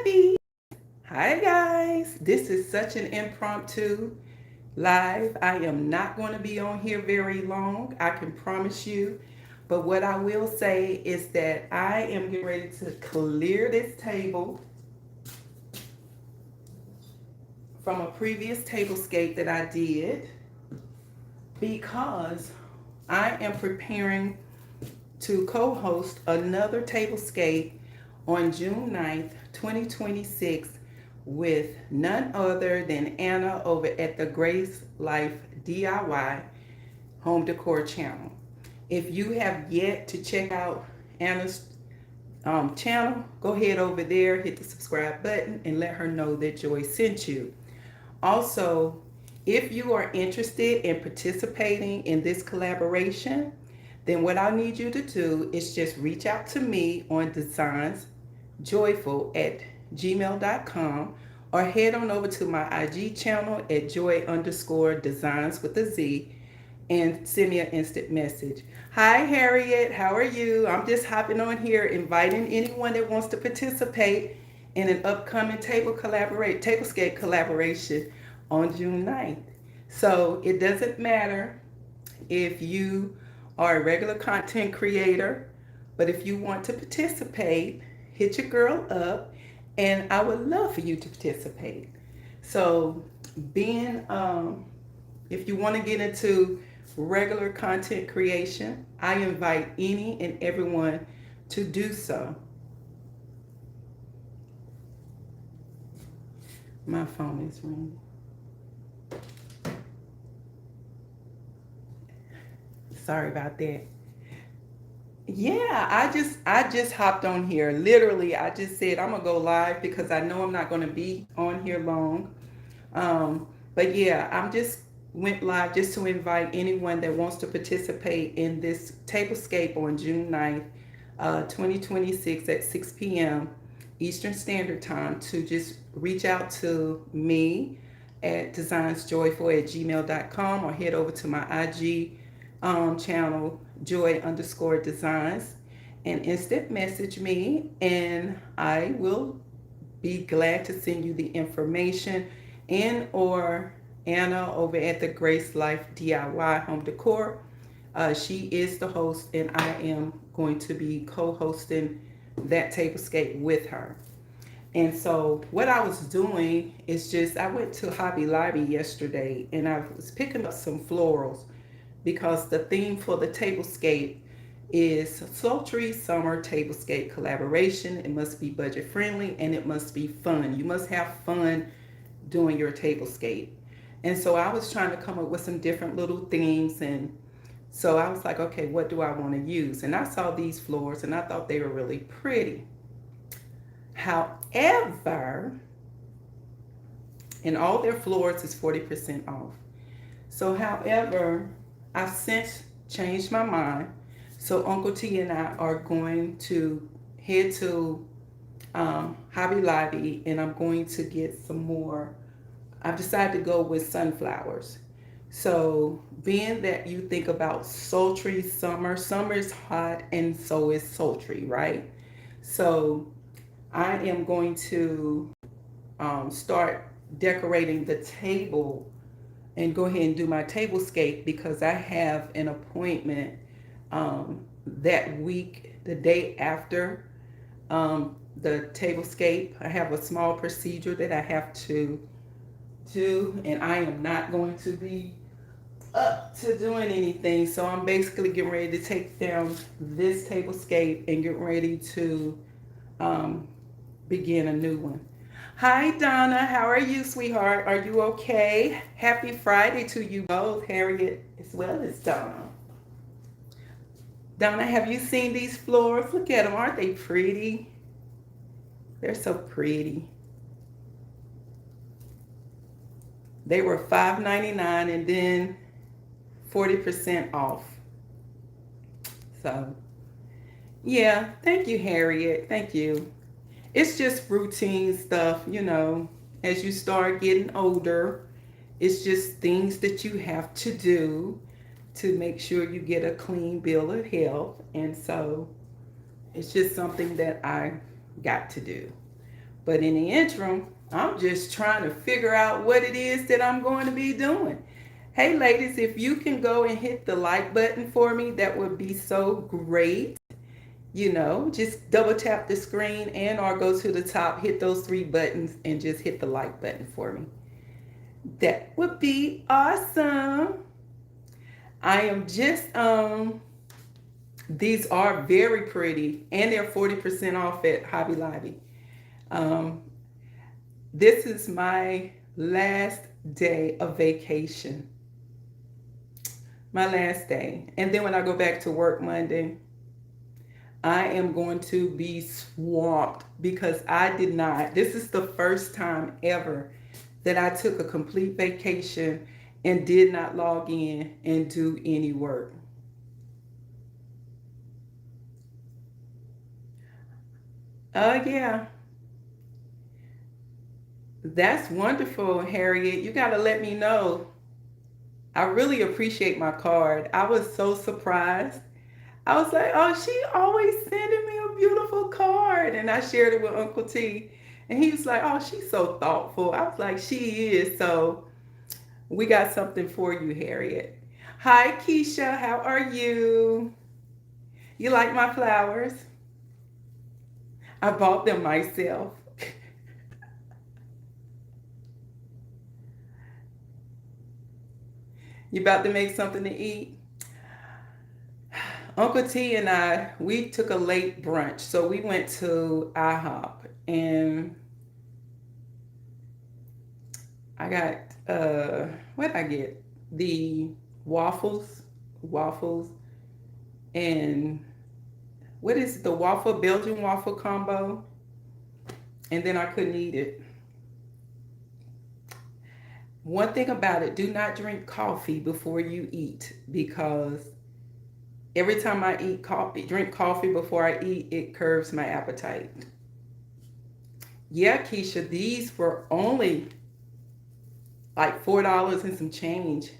Subbies. Hi guys, this is such an impromptu live. I am not going to be on here very long, I can promise you. But what I will say is that I am getting ready to clear this table from a previous tablescape that I did because I am preparing to co-host another tablescape on June 9th, 2026 with none other than Anna over at the Grace Life DIY Home Decor channel. If you have yet to check out Anna's channel, go ahead over there, hit the subscribe button, and let her know that Joy sent you. Also, if you are interested in participating in this collaboration, then what I need you to do is just reach out to me on designzjoyful@gmail.com or head on over to my IG channel at joy_designs with a Z and send me an instant message. Hi Harriet, how are you? I'm just hopping on here inviting anyone that wants to participate in an upcoming tablescape collaboration on June 9th. So it doesn't matter if you are a regular content creator, but if you want to participate, hit your girl up and I would love for you to participate. So if you want to get into regular content creation, I invite any and everyone to do so. My phone is ringing. Sorry about that. Yeah, I just hopped on here. Literally, I just said I'm gonna go live because I know I'm not gonna be on here long. But yeah, I'm just went live just to invite anyone that wants to participate in this tablescape on June 9th, 2026 at 6 p.m. Eastern Standard Time to just reach out to me at designsjoyful@gmail.com or head over to my IG channel joy_designs and instant message me and I will be glad to send you the information and or Anna over at the Grace Life DIY Home Decor. She is the host and I am going to be co-hosting that tablescape with her. And so what I was doing is just I went to Hobby Lobby yesterday and I was picking up some florals because the theme for the tablescape is Sultry Summer Tablescape Collaboration. It must be budget friendly and it must be fun. You must have fun doing your tablescape. And so I was trying to come up with some different little themes, and so I was like, okay, what do I want to use? And I saw these floors and I thought they were really pretty. However, and all their floors is 40% off. So however, I've since changed my mind. So Uncle T and I are going to head to Hobby Lobby and I'm going to get some more. I've decided to go with sunflowers. So being that you think about sultry summer, summer is hot and so is sultry, right? So I am going to start decorating the table and go ahead and do my tablescape because I have an appointment that week, the day after the tablescape. I have a small procedure that I have to do, and I am not going to be up to doing anything. So I'm basically getting ready to take down this tablescape and get ready to begin a new one. Hi Donna, how are you, sweetheart? Are you okay? Happy Friday to you both, Harriet as well as Donna. Donna, have you seen these floors? Look at them, aren't they pretty? They're so pretty. They were $5.99 and then 40% off. So yeah, thank you, Harriet. Thank you. It's just routine stuff, as you start getting older. It's just things that you have to do to make sure you get a clean bill of health. And so it's just something that I got to do. But in the interim, I'm just trying to figure out what it is that I'm going to be doing. Hey, ladies, if you can go and hit the like button for me, that would be so great. You know, just double tap the screen and or go to the top, hit those three buttons and just hit the like button for me. That would be awesome. I am just these are very pretty and they're 40% off at Hobby Lobby. Um, this is my last day of vacation. My last day. And then when I go back to work Monday, I am going to be swamped because I did not. This is the first time ever that I took a complete vacation and did not log in and do any work. Oh, yeah. That's wonderful, Harriet. You got to let me know. I really appreciate my card. I was so surprised. I was like, oh, she always sending me a beautiful card. And I shared it with Uncle T. And he was like, oh, she's so thoughtful. I was like, she is. So we got something for you, Harriet. Hi, Keisha. How are you? You like my flowers? I bought them myself. You about to make something to eat? Uncle T and I, we took a late brunch. So we went to IHOP and I got, what did I get? The waffles, and what is the waffle, Belgian waffle combo? And then I couldn't eat it. One thing about it, do not drink coffee before you eat because every time I eat coffee, drink coffee before I eat, it curbs my appetite. Yeah, Keisha, these were only like $4 and some change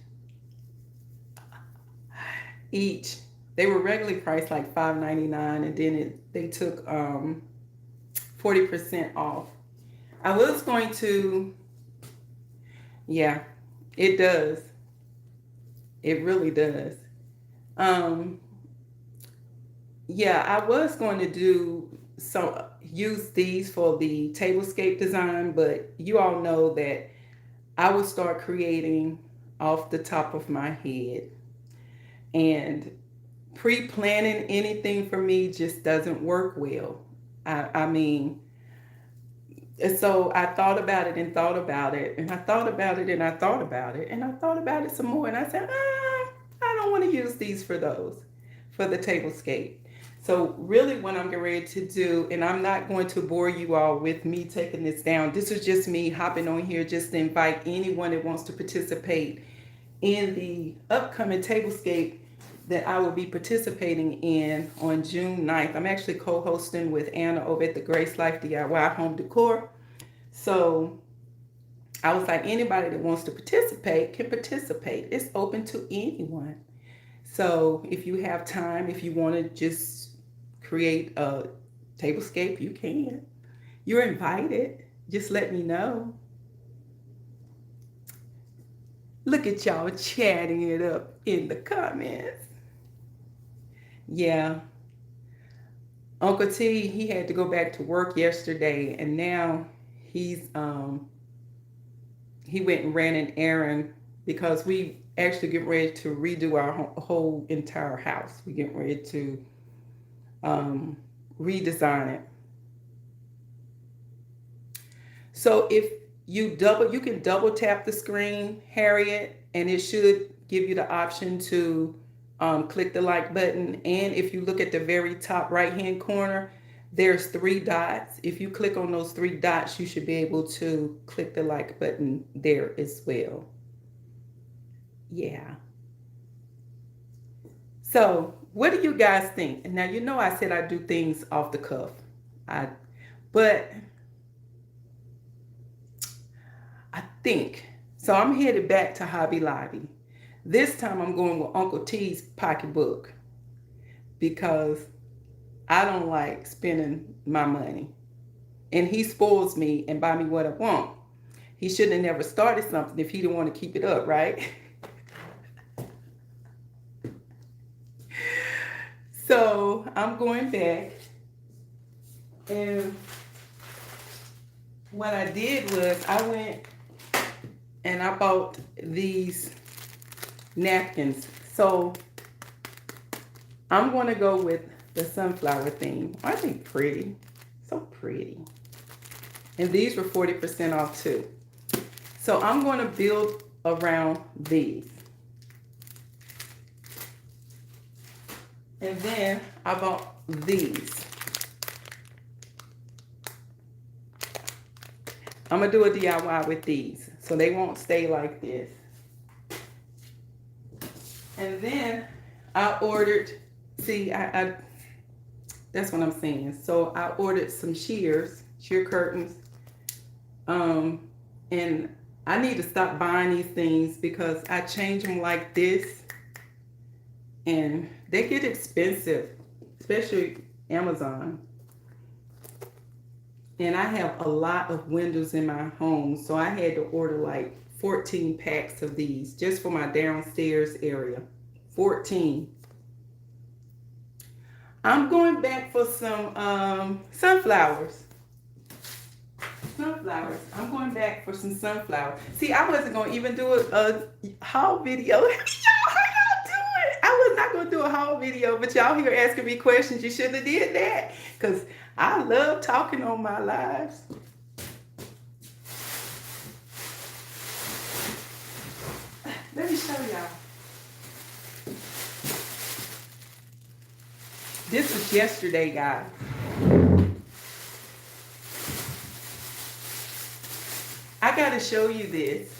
each. They were regularly priced like $5.99, and then they took 40% off. I was going to, yeah, it does. It really does. Um, yeah, I was going to do so use these for the tablescape design, but you all know that I would start creating off the top of my head. And pre-planning anything for me just doesn't work well. I mean, so I thought about it and thought about it, and I thought about it and I thought about it, and I thought about it some more, and I said, I don't want to use these for those, for the tablescape. So really what I'm getting ready to do, and I'm not going to bore you all with me taking this down. This is just me hopping on here just to invite anyone that wants to participate in the upcoming tablescape that I will be participating in on June 9th. I'm actually co-hosting with Anna over at the Grace Life DIY Home Decor. So I was like, anybody that wants to participate can participate. It's open to anyone. So if you have time, if you want to just create a tablescape, you can. You're invited. Just let me know. Look at y'all chatting it up in the comments. Yeah. Uncle T, he had to go back to work yesterday, and now he went and ran an errand because we actually get ready to redo our whole entire house. We get ready to redesign it. So if you can double tap the screen, Harriet, and it should give you the option to click the like button. And if you look at the very top right hand corner, there's three dots. If you click on those three dots, you should be able to click the like button there as well. Yeah. So what do you guys think? Now, you know I said I do things off the cuff. But I think, so I'm headed back to Hobby Lobby. This time I'm going with Uncle T's pocketbook because I don't like spending my money. and he spoils me and buy me what I want. He shouldn't have never started something if he didn't want to keep it up, right? So I'm going back, and what I did was I went and I bought these napkins. So I'm going to go with the sunflower theme. Aren't they pretty? So pretty. And these were 40% off too. So I'm going to build around these. And then I bought these. I'm going to do a DIY with these so they won't stay like this. And then I ordered, see, I that's what I'm saying. So I ordered some sheer curtains. And I need to stop buying these things because I change them like this and they get expensive, especially Amazon. And I have a lot of windows in my home, so I had to order like 14 packs of these just for my downstairs area. 14. I'm going back for some sunflowers. I'm going back for some sunflowers. See, I wasn't going to even do a haul video. Y'all, how y'all doing? I was not going to do a haul video, but y'all here asking me questions. You should have did that because I love talking on my lives. Let me show y'all. This was yesterday, guys. I gotta show you this.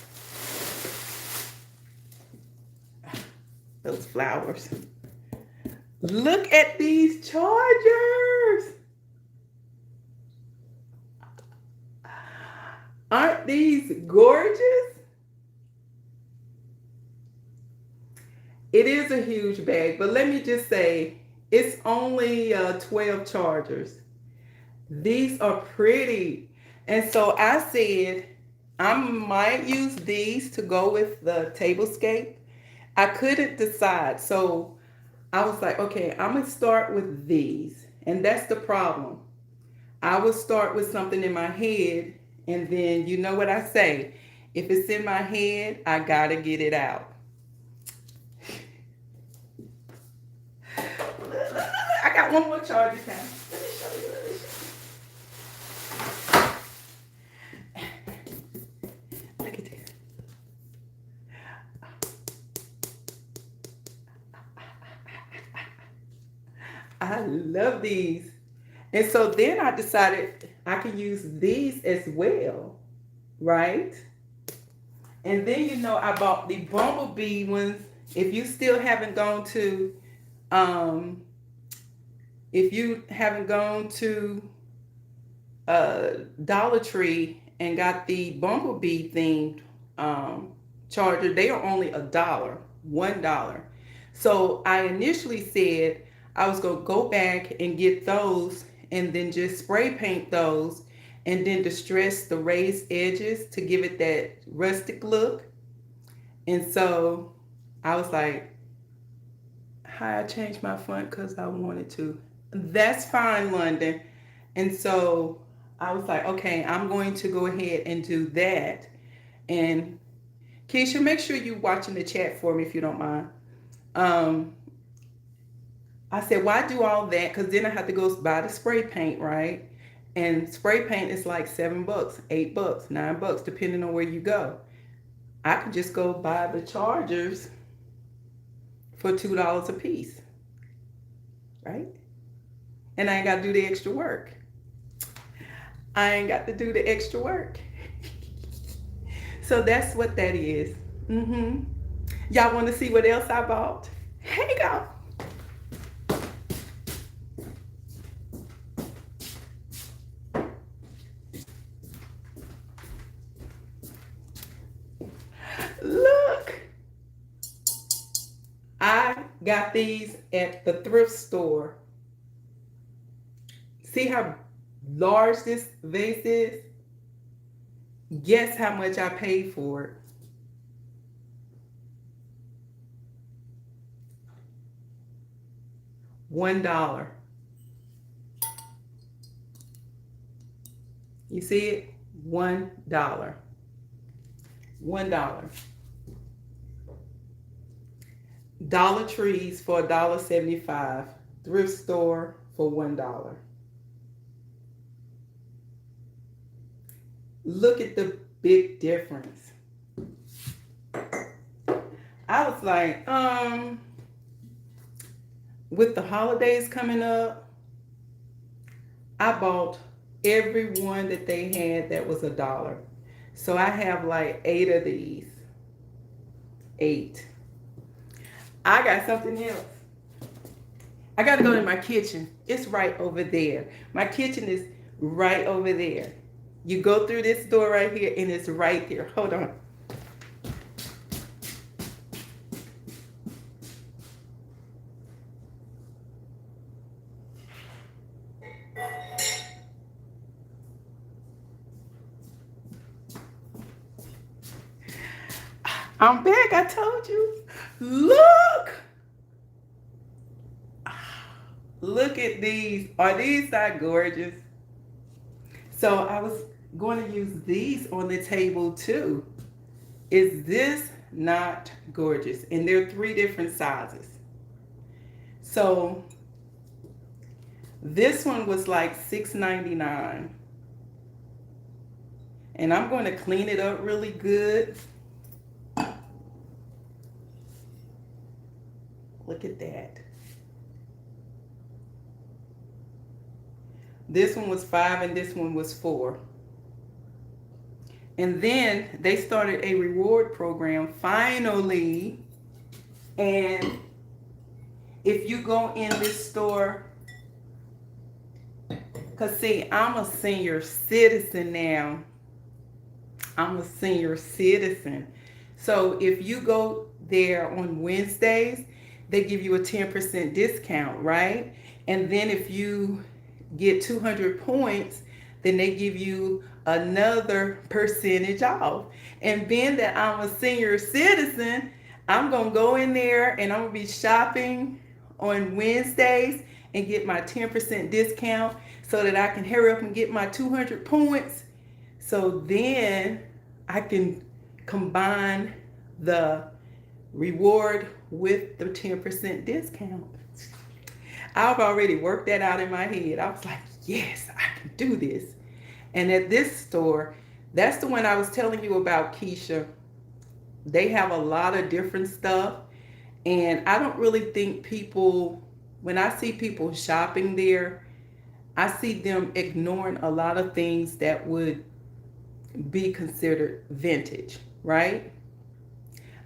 Those flowers. Look at these chargers. Aren't these gorgeous? It is a huge bag, but let me just say, it's only 12 chargers. These are pretty. And so I said, I might use these to go with the tablescape. I couldn't decide. So I was like, okay, I'm going to start with these. And that's the problem. I will start with something in my head. And then you know what I say. If it's in my head, I got to get it out. I got one more charger now. Let me show you. Look at this. I love these. And so then I decided I could use these as well, right? And then, you know, I bought the bumblebee ones. If you still haven't gone to, Dollar Tree and got the bumblebee themed charger, they are only $1. So I initially said I was going to go back and get those and then just spray paint those and then distress the raised edges to give it that rustic look. And so I was like, hi, I changed my font because I wanted to. That's fine, London. And so I was like, okay, I'm going to go ahead and do that. And Keisha, make sure you're watching the chat for me if you don't mind. I said, why do all that? Because then I have to go buy the spray paint, right? And spray paint is like $7, $8, $9, depending on where you go. I could just go buy the chargers for $2 a piece, right? And I ain't got to do the extra work. So that's what that is. Y'all want to see what else I bought? Hang on. Look, I got these at the thrift store. See how large this vase is, guess how much I paid for it? $1. You see it? $1. $1. Dollar Trees for $1.75. Thrift store for $1. Look at the big difference. I was like, with the holidays coming up, I bought every one that they had that was $1. So I have like 8 of these. 8. I got something else. I got to go to my kitchen. It's right over there. My kitchen is right over there. You go through this door right here and it's right there. Hold on. I'm back. I told you. Look. Look at these. Are these not gorgeous? So I was going to use these on the table too. Is this not gorgeous? And they're 3 different sizes. So this one was like $6.99. And I'm going to clean it up really good. Look at that. This one was $5 and this one was $4. And then they started a reward program finally. And if you go in this store, because see, I'm a senior citizen now. I'm a senior citizen. So if you go there on Wednesdays, they give you a 10% discount, right? And then if you get 200 points, then they give you another percentage off. And being that I'm a senior citizen, I'm going to go in there and I'm going to be shopping on Wednesdays and get my 10% discount so that I can hurry up and get my 200 points. So then I can combine the reward with the 10% discount. I've already worked that out in my head. I was like, yes, I can do this. And at this store, that's the one I was telling you about, Keisha. They have a lot of different stuff. And I don't really think people, when I see people shopping there, I see them ignoring a lot of things that would be considered vintage, right?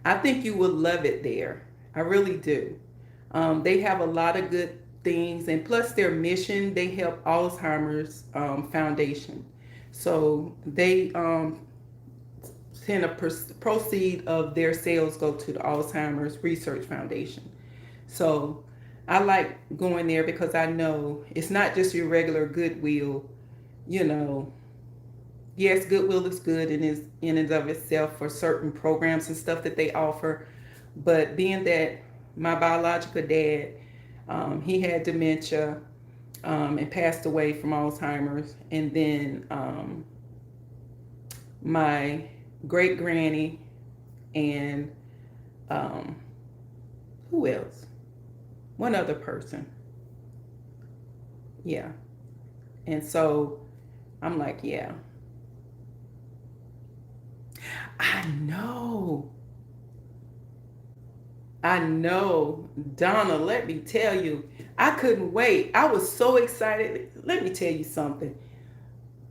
I think you will love it there. I really do. They have a lot of good things, and plus their mission, they help Alzheimer's Foundation. So they send a proceed of their sales go to the Alzheimer's Research Foundation. So I like going there because I know it's not just your regular Goodwill. You know, yes, Goodwill is good in and of itself for certain programs and stuff that they offer. But being that my biological dad, he had dementia and passed away from Alzheimer's. And then my great granny and who else? One other person. Yeah. And so I'm like, yeah. I know. Donna, let me tell you, I couldn't wait. I was so excited. Let me tell you something.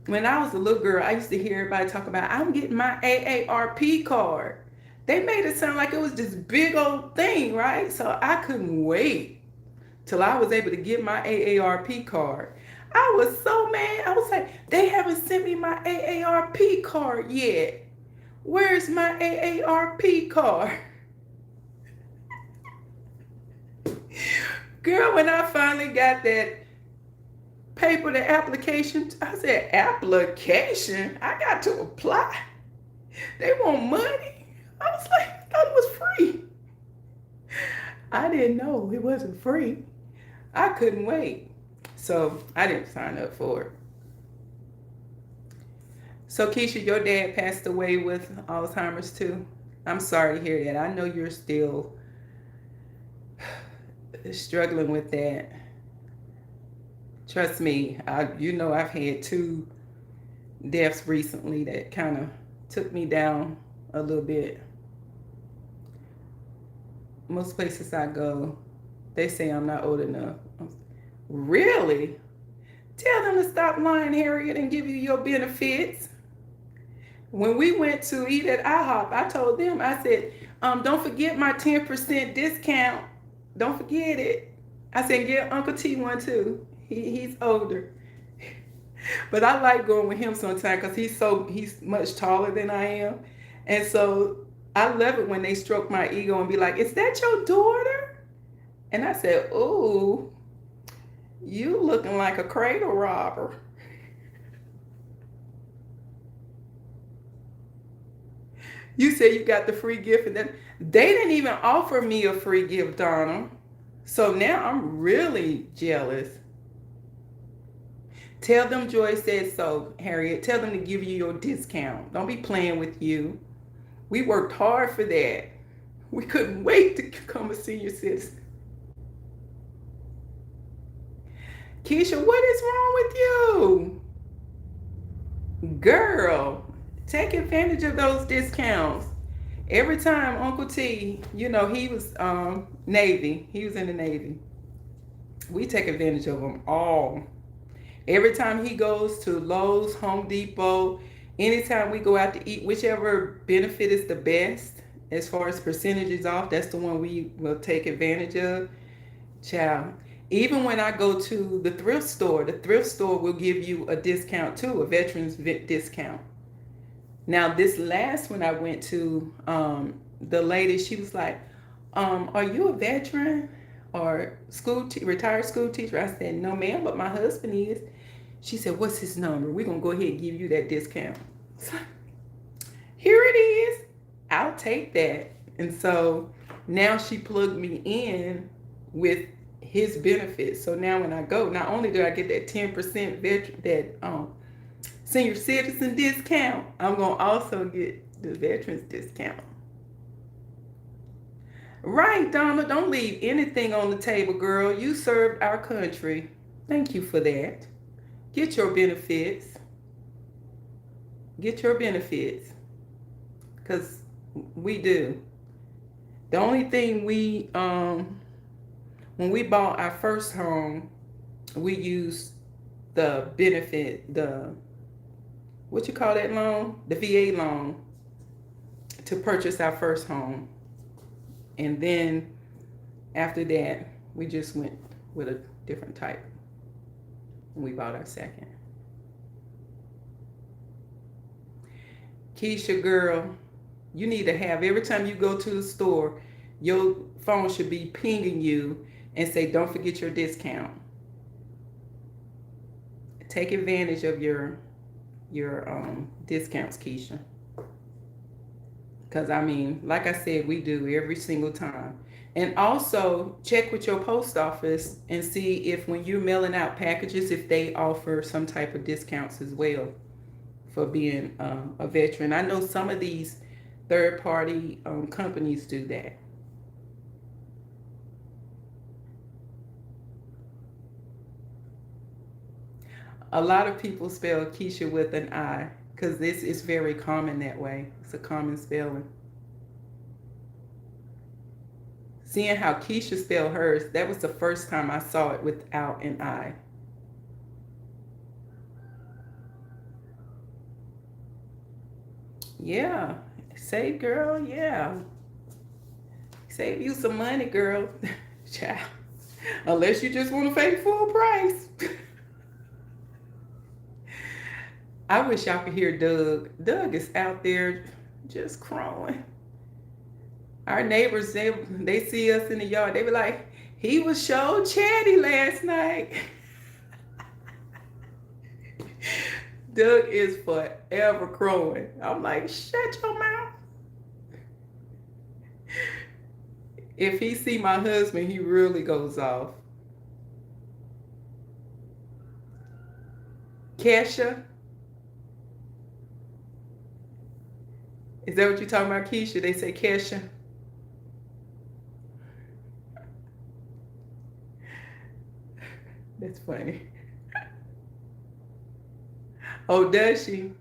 When I was a little girl, I used to hear everybody talk about, I'm getting my AARP card. They made it sound like it was this big old thing, right? So I couldn't wait till I was able to get my AARP card. I was so mad. I was like, they haven't sent me my AARP card yet. Where's my AARP card? Girl, when I finally got that paper the application. I said, application? I got to apply. They want money. I was like, I thought it was free. I didn't know it wasn't free. I couldn't wait. So I didn't sign up for it. So Keisha, your dad passed away with Alzheimer's too. I'm sorry to hear that. I know you're still struggling with that. Trust me, you know I've had 2 deaths recently that kind of took me down a little bit. Most places I go, they say I'm not old enough. Really? Tell them to stop lying, Harriet, and give you your benefits. When we went to eat at IHOP, I told them, I said, don't forget my 10% discount. Don't forget it. I said, get Uncle T one too. He's older. But I like going with him sometimes because he's much taller than I am. And so I love it when they stroke my ego and be like, is that your daughter? And I said, ooh, you looking like a cradle robber. You said you got the free gift, and then they didn't even offer me a free gift, Donna. So now I'm really jealous. Tell them Joy said so, Harriet. Tell them to give you your discount. Don't be playing with you. We worked hard for that. We couldn't wait to become a senior citizen. Keisha, what is wrong with you? Girl, take advantage of those discounts. Every time Uncle T, you know, he was Navy. He was in the Navy. We take advantage of them all. Every time he goes to Lowe's, Home Depot, anytime we go out to eat, whichever benefit is the best as far as percentages off, that's the one we will take advantage of. Child, even when I go to the thrift store will give you a discount too, a veteran's discount. Now, this last one I went to, the lady, she was like, are you a veteran or retired school teacher? I said, no, ma'am, but my husband is. She said, what's his number? We're going to go ahead and give you that discount. Here it is. I'll take that. And so now she plugged me in with his benefits. So now when I go, not only do I get that 10% senior citizen discount, I'm going to also get the veterans discount. Right, Donna, don't leave anything on the table, girl. You served our country. Thank you for that. Get your benefits. Get your benefits. Because we do. The only thing when we bought our first home, we used the benefit, what you call that loan? The VA loan to purchase our first home. And then after that, we just went with a different type. And we bought our second. Keisha, girl, you need to have, every time you go to the store, your phone should be pinging you and say, don't forget your discount. Take advantage of your discounts, Keisha. Because, I mean, like I said, we do every single time. And also, check with your post office and see if when you're mailing out packages, if they offer some type of discounts as well for being a veteran. I know some of these third-party companies do that. A lot of people spell Keisha with an I because this is very common that way. It's a common spelling. Seeing how Keisha spelled hers, that was the first time I saw it without an I. Yeah, save, girl, yeah. Save you some money, girl. Child. Unless you just want to pay full price. I wish y'all could hear Doug. Doug is out there just crowing. Our neighbors, they see us in the yard. They be like, he was so chatty last night. Doug is forever crowing. I'm like, shut your mouth. If he see my husband, he really goes off. Kesha, is that what you're talking about, Keisha? They say Kesha. That's funny. Oh, does she?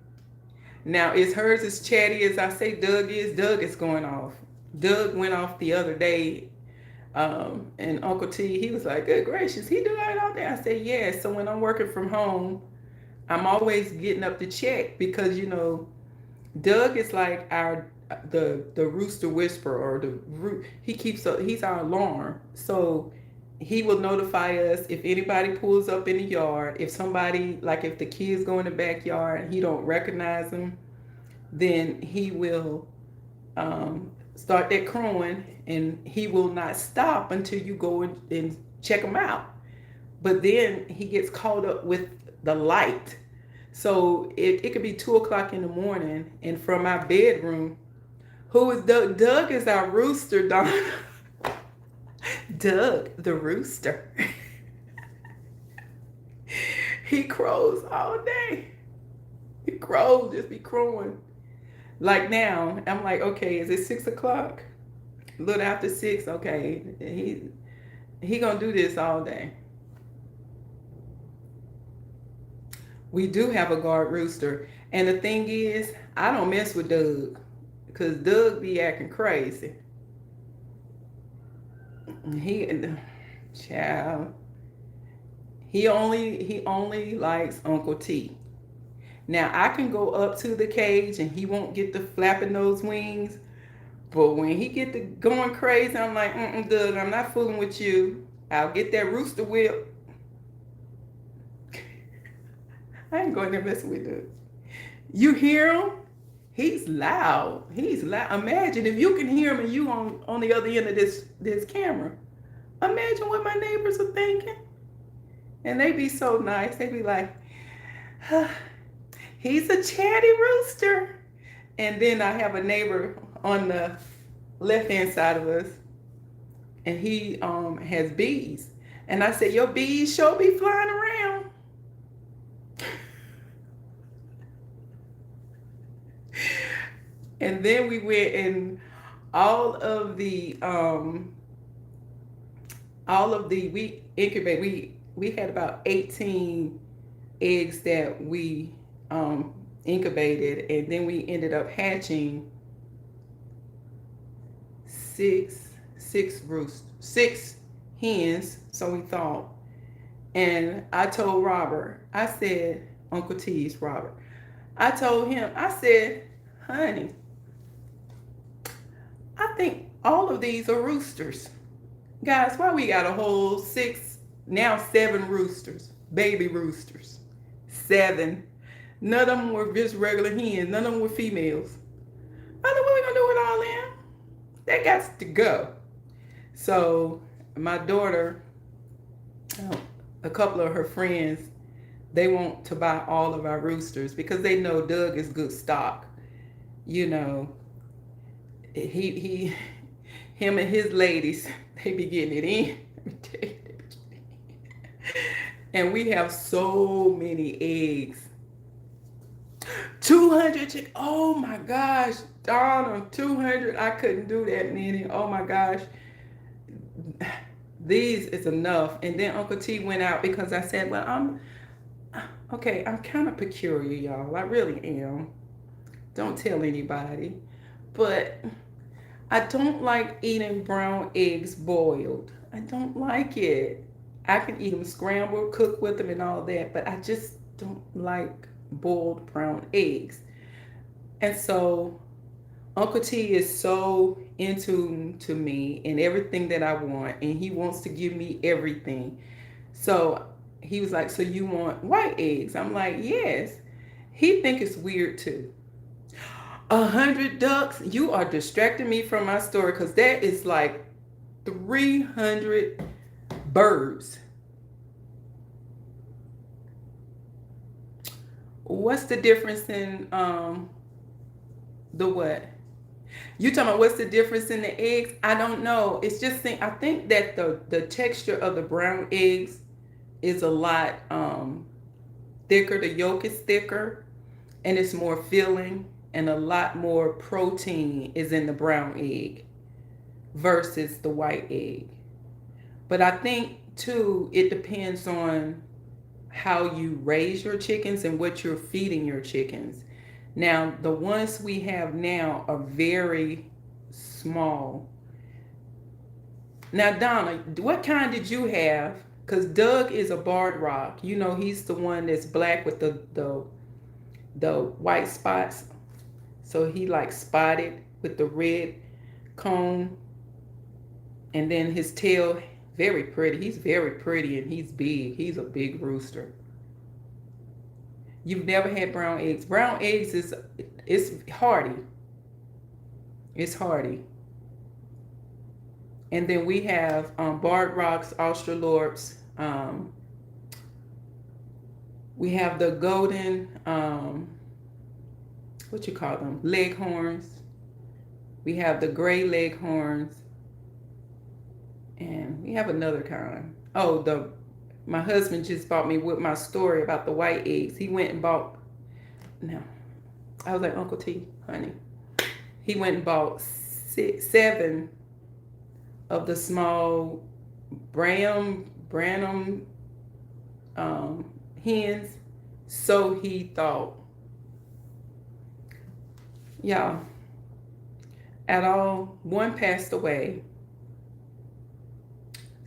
Now, is hers as chatty as I say Doug is? Doug is going off. Doug went off the other day, and Uncle T, he was like, good gracious, he do that all day? I said, yeah. So when I'm working from home, I'm always getting up to check because, you know, Doug is like the rooster whisperer, or he's our alarm. So he will notify us if anybody pulls up in the yard. If somebody, like if the kids go in the backyard and he don't recognize them, then he will start that crowing, and he will not stop until you go and check him out. But then he gets caught up with the light. So it could be 2 o'clock in the morning, and from my bedroom, who is Doug? Doug is our rooster, Donna. Doug, the rooster. He crows all day. He crows, just be crowing. Like now, I'm like, okay, is it 6 o'clock? A little after 6, okay. He gonna do this all day. We do have a guard rooster. And the thing is, I don't mess with Doug, because Doug be acting crazy. Child, he only likes Uncle T. Now, I can go up to the cage and he won't get to flapping those wings. But when he get to going crazy, I'm like, Doug, I'm not fooling with you. I'll get that rooster whip. I ain't going there messing with Doug. You hear him? He's loud. He's loud. Imagine if you can hear him and you on the other end of this camera. Imagine what my neighbors are thinking. And they be so nice. They be like, he's a chatty rooster. And then I have a neighbor on the left-hand side of us, and he has bees. And I said, your bees sure be flying around. And then we went, and we incubated. We had about 18 eggs that we incubated, and then we ended up hatching six hens, so we thought. And I told Robert, I said, Uncle T's Robert, I told him, I said, honey, I think all of these are roosters. Guys, why we got a whole 7 roosters, baby roosters, 7. None of them were just regular hens. None of them were females. I know what we gonna do with all them. They got to go. So my daughter, a couple of her friends, they want to buy all of our roosters because they know Doug is good stock. You know, him and his ladies, they be getting it in. And we have so many eggs. 200 chickens. Oh my gosh, Donna, 200. I couldn't do that many. Oh my gosh. These is enough. And then Uncle T went out because I said, well, I'm kind of peculiar, y'all. I really am. Don't tell anybody. But I don't like eating brown eggs boiled. I don't like it. I can eat them scrambled, cook with them and all that, but I just don't like boiled brown eggs. And so Uncle T is so into me and everything that I want, and he wants to give me everything. So he was like, so you want white eggs? I'm like, yes. He think it's weird too. 100 ducks? You are distracting me from my story, because that is like 300 birds. What's the difference in the what? You talking about what's the difference in the eggs? I don't know. It's just I think that the texture of the brown eggs is a lot thicker. The yolk is thicker and it's more filling, and a lot more protein is in the brown egg versus the white egg. But I think too it depends on how you raise your chickens and what you're feeding your chickens. Now, the ones we have now are very small. Now, Donna, what kind did you have? Because Doug is a barred rock. You know, he's the one that's black with the white spots. So he like spotted with the red cone. And then his tail, very pretty. He's very pretty and he's big. He's a big rooster. You've never had brown eggs. Brown eggs it's hardy. It's hardy. And then we have barred rocks, Australorps. We have the golden, what you call them? Leghorns. We have the gray leghorns. And we have another kind. Oh, my husband just bought me with my story about the white eggs. He went and bought, no, I was like, Uncle T, honey. He went and bought 7 of the small Branham hens. So he thought. Yeah. At all, one passed away.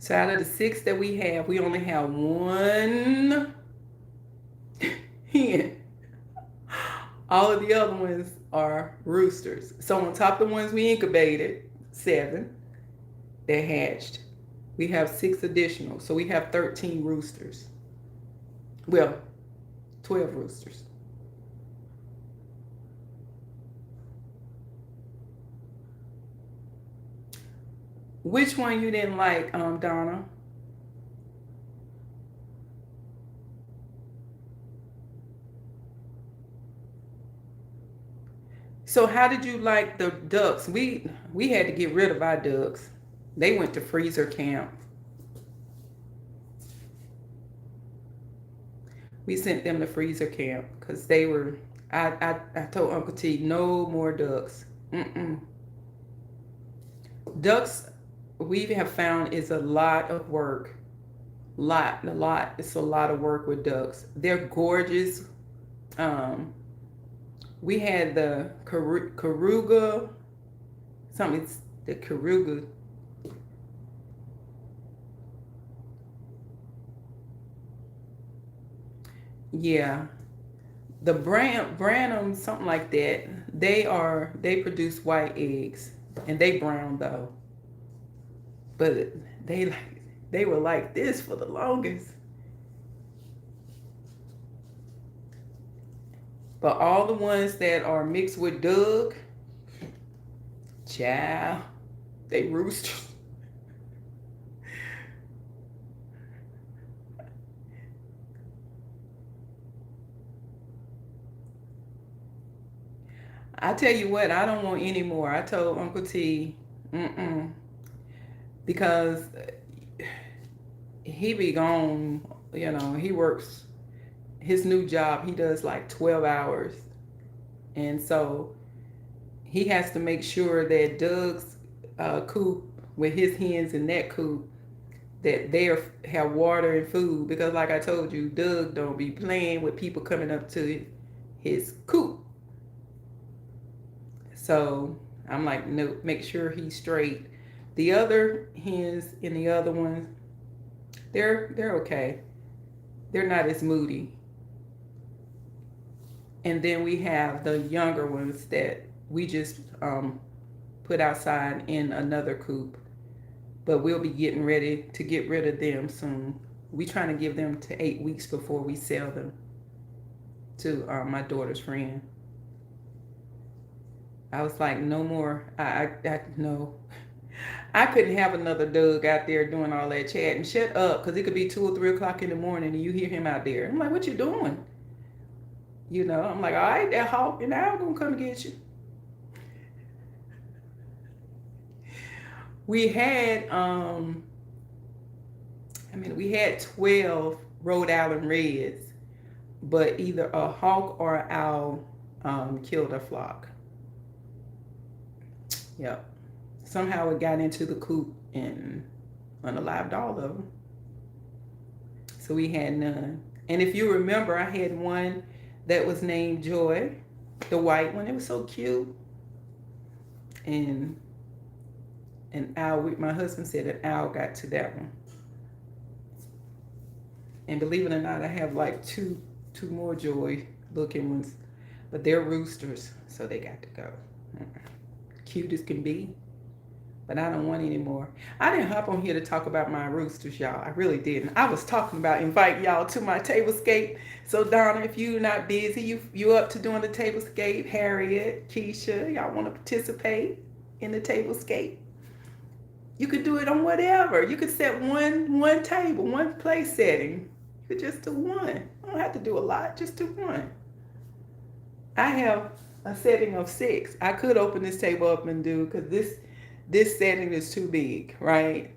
So out of the 6 that we have, we only have 1 hen. All of the other ones are roosters. So on top of the ones we incubated, 7, they hatched. We have 6 additional. So we have 13 roosters. Well, 12 roosters. Which one you didn't like, Donna? So how did you like the ducks? We had to get rid of our ducks. They went to freezer camp. We sent them to freezer camp because they were. I told Uncle T no more ducks. Ducks, we have found, is a lot of work. A lot. It's a lot of work with ducks. They're gorgeous. We had the Karuga, the Karuga. Yeah, the Branham, something like that. They produce white eggs, and they brown though. But they were like this for the longest. But all the ones that are mixed with Doug, child, they roost. I tell you what, I don't want any more. I told Uncle T, because he be gone, he works his new job. He does like 12 hours. And so he has to make sure that Doug's coop with his hens in that coop, that they have water and food. Because like I told you, Doug don't be playing with people coming up to his coop. So I'm like, no, make sure he's straight. The other hens in the other ones, they're okay. They're not as moody. And then we have the younger ones that we just put outside in another coop. But we'll be getting ready to get rid of them soon. We trying to give them to 8 weeks before we sell them to my daughter's friend. I was like, no more. No. I couldn't have another Doug out there doing all that chatting. Shut up, because it could be 2 or 3 o'clock in the morning and you hear him out there. I'm like, what you doing? You know, I'm like, all right, that hawk and owl gonna come get you. We had we had 12 Rhode Island Reds, but either a hawk or an owl killed a flock. Yep. Somehow it got into the coop and unalived all of them. So we had none. And if you remember, I had one that was named Joy, the white one. It was so cute. And an owl, my husband said an owl got to that one. And believe it or not, I have like two more Joy looking ones, but they're roosters, so they got to go. Cute as can be, but I don't want any more. I didn't hop on here to talk about my roosters, y'all. I really didn't. I was talking about inviting y'all to my tablescape. So Donna, if you're not busy, you up to doing the tablescape, Harriet, Keisha, y'all want to participate in the tablescape? You could do it on whatever. You could set one table, one place setting. You could just do one. You don't have to do a lot, just do one. I have a setting of 6. I could open this table up and do, because this setting is too big, right?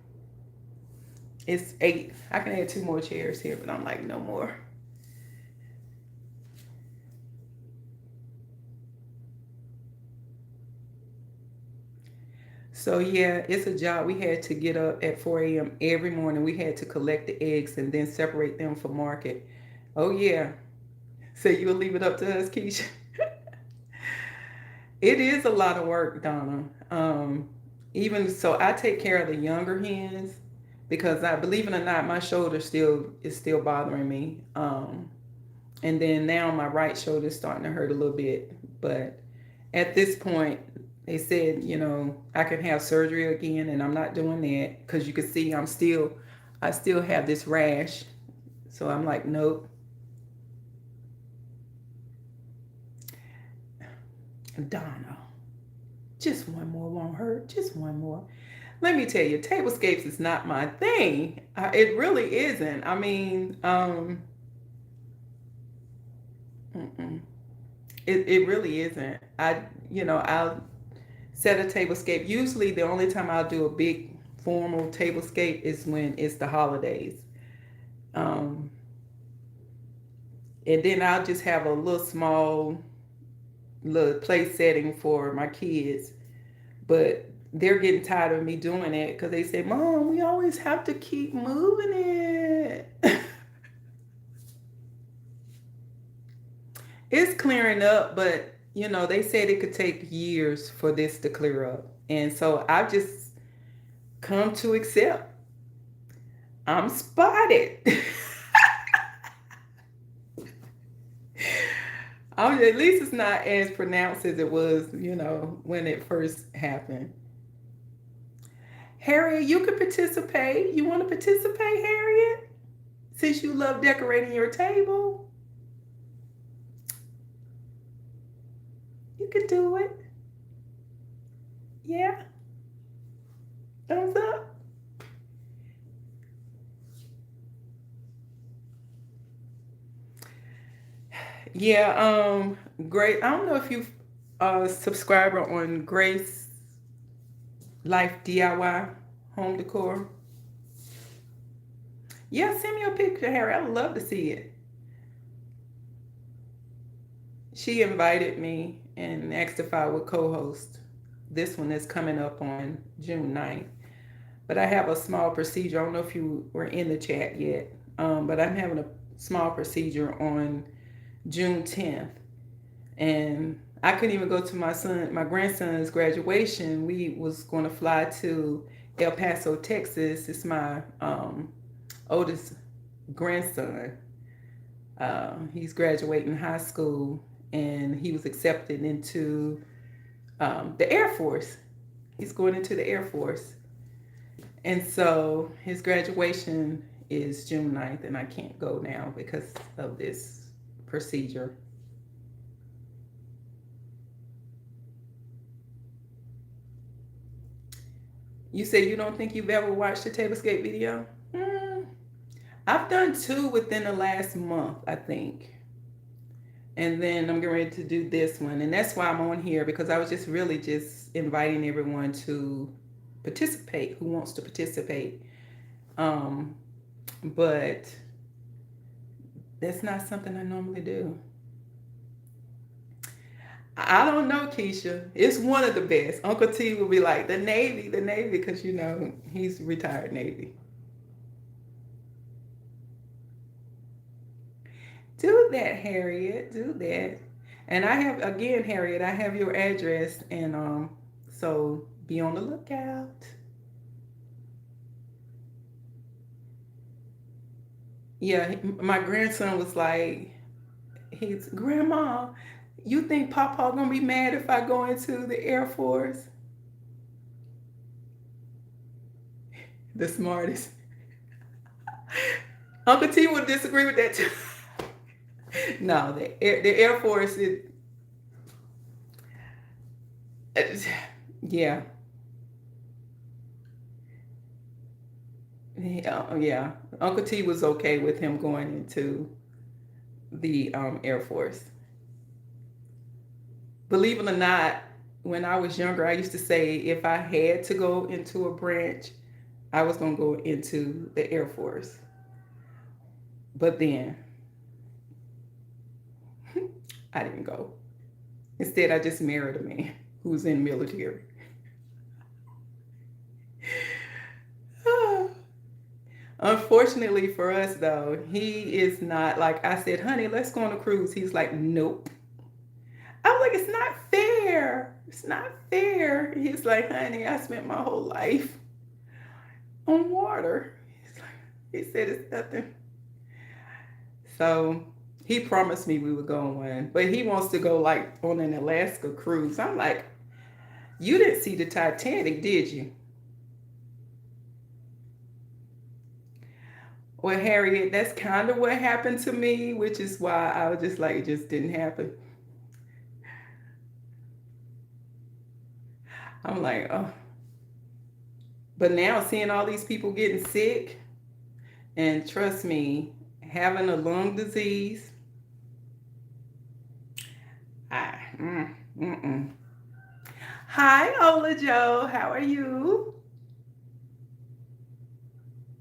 It's 8. I can add 2 more chairs here, but I'm like, no more. So yeah, it's a job. We had to get up at 4 a.m. every morning. We had to collect the eggs and then separate them for market. Oh yeah. So you'll leave it up to us, Keisha? It is a lot of work, Donna. Even so, I take care of the younger hens because I believe it or not, my shoulder is still bothering me. And then now my right shoulder is starting to hurt a little bit. But at this point, they said, I can have surgery again, and I'm not doing that because you can see I still have this rash. So I'm like, nope. Donna, just one more won't hurt. Just one more. Let me tell you, tablescapes is not my thing. It really isn't. I mean, it really isn't. I'll set a tablescape. Usually, the only time I'll do a big formal tablescape is when it's the holidays. Um, and then I'll just have a little small little place setting for my kids. But they're getting tired of me doing it because they say, Mom, we always have to keep moving it. It's clearing up, but they said it could take years for this to clear up. And so I've just come to accept I'm spotted. At least it's not as pronounced as it was, when it first happened. Harriet, you can participate. You want to participate, Harriet? Since you love decorating your table, you can do it. Yeah? Thumbs up? Yeah, great. I don't know if you've subscriber on Grace Life DIY Home Decor. Yeah, send me a picture, Harry. I would love to see it. She invited me and asked if I would co-host this one that's coming up on June 9th. But I have a small procedure. I don't know if you were in the chat yet, but I'm having a small procedure on June 10th. And I couldn't even go to my grandson's graduation. We was going to fly to El Paso, Texas. It's my oldest grandson. He's graduating high school, and he was accepted into the Air Force. He's going into the Air Force. And so his graduation is June 9th, and I can't go now because of this procedure. You say you don't think you've ever watched a tablescape video? I've done 2 within the last month, I think. And then I'm getting ready to do this one. And that's why I'm on here, because I was just really just inviting everyone to participate who wants to participate. Um, but that's not something I normally do. I don't know, Keisha. It's one of the best. Uncle T will be like, the Navy, because you know he's retired Navy. Do that, Harriet. Do that. And I have, again, Harriet, I have your address, and so be on the lookout. Yeah, my grandson was like, he's, Grandma, you think Papa gonna be mad if I go into the Air Force? The smartest. Uncle T would disagree with that too. No, the Air Force yeah. Yeah, yeah. Uncle T was okay with him going into the Air Force. Believe it or not, when I was younger, I used to say if I had to go into a branch, I was going to go into the Air Force. But then I didn't go. Instead, I just married a man who's in the military. Unfortunately for us, though, he is not like I said, honey, let's go on a cruise. He's like, nope. I was like, it's not fair. It's not fair. He's like, honey, I spent my whole life on water. He said it's nothing. So he promised me we would go on one, but he wants to go like on an Alaska cruise. I'm like, you didn't see the Titanic, did you? Well, Harriet, that's kind of what happened to me, which is why I was just like, it just didn't happen. I'm like, oh. But now seeing all these people getting sick, and trust me, having a lung disease, I, mm-mm. Hi, Ola Joe. How are you?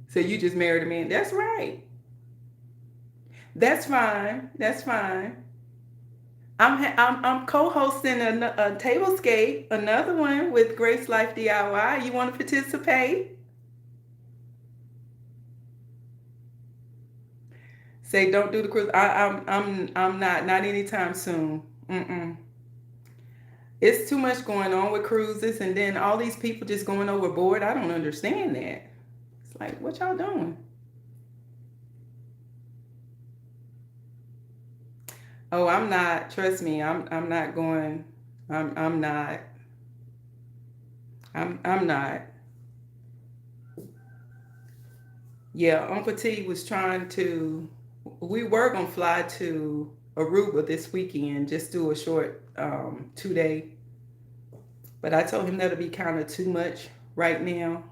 So you just married a man. That's right. That's fine. That's fine. I'm co-hosting a tablescape, another one with Grace Life DIY. You want to participate? Say don't do the cruise. I'm not anytime soon. Mm-mm. It's too much going on with cruises, and then all these people just going overboard. I don't understand that. It's like, what y'all doing? Oh, I'm not. Trust me, I'm not going. I'm not. I'm not. Yeah, Uncle T was trying to. We were gonna fly to Aruba this weekend, just do a short 2 day. But I told him that'll be kind of too much right now,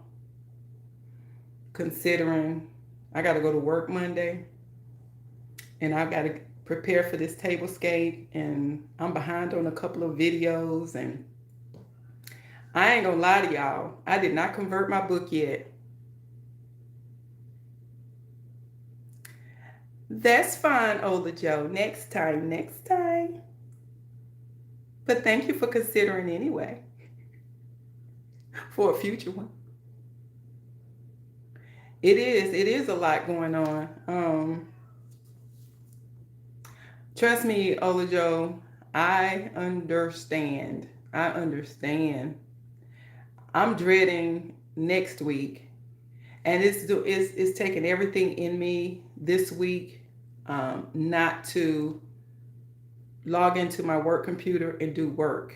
considering I got to go to work Monday, and I've got to prepare for this tablescape, and I'm behind on a couple of videos, and I ain't gonna lie to y'all, I did not convert my book yet. That's fine, Ola Joe. Next time, next time. But thank you for considering anyway for a future one. It is a lot going on. Trust me, Ola Joe, I understand. I understand. I'm dreading next week, and it's taking everything in me this week not to log into my work computer and do work,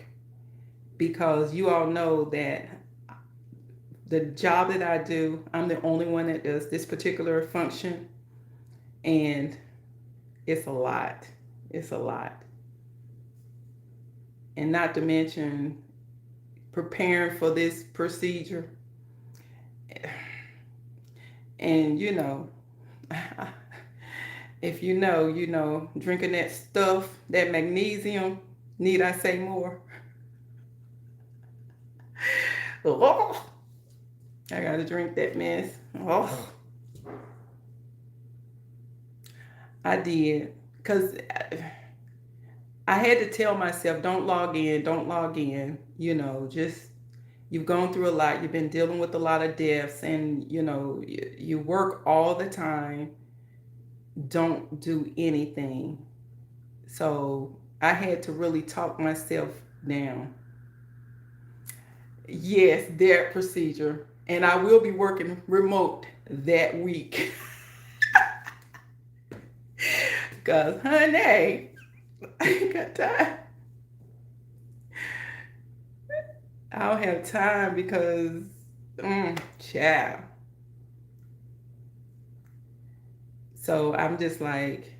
because you all know that the job that I do, I'm the only one that does this particular function, and it's a lot. It's a lot. And not to mention preparing for this procedure. And you know, If you know, you know, drinking that stuff, that magnesium, need I say more? Oh, I gotta drink that mess. Oh, I did. Because I had to tell myself, don't log in, don't log in. You know, just, you've gone through a lot. You've been dealing with a lot of deaths, and, you know, you work all the time. Don't do anything. So I had to really talk myself down. Yes, that procedure. And I will be working remote that week. Because, honey, I ain't got time. I don't have time because, child. So I'm just like,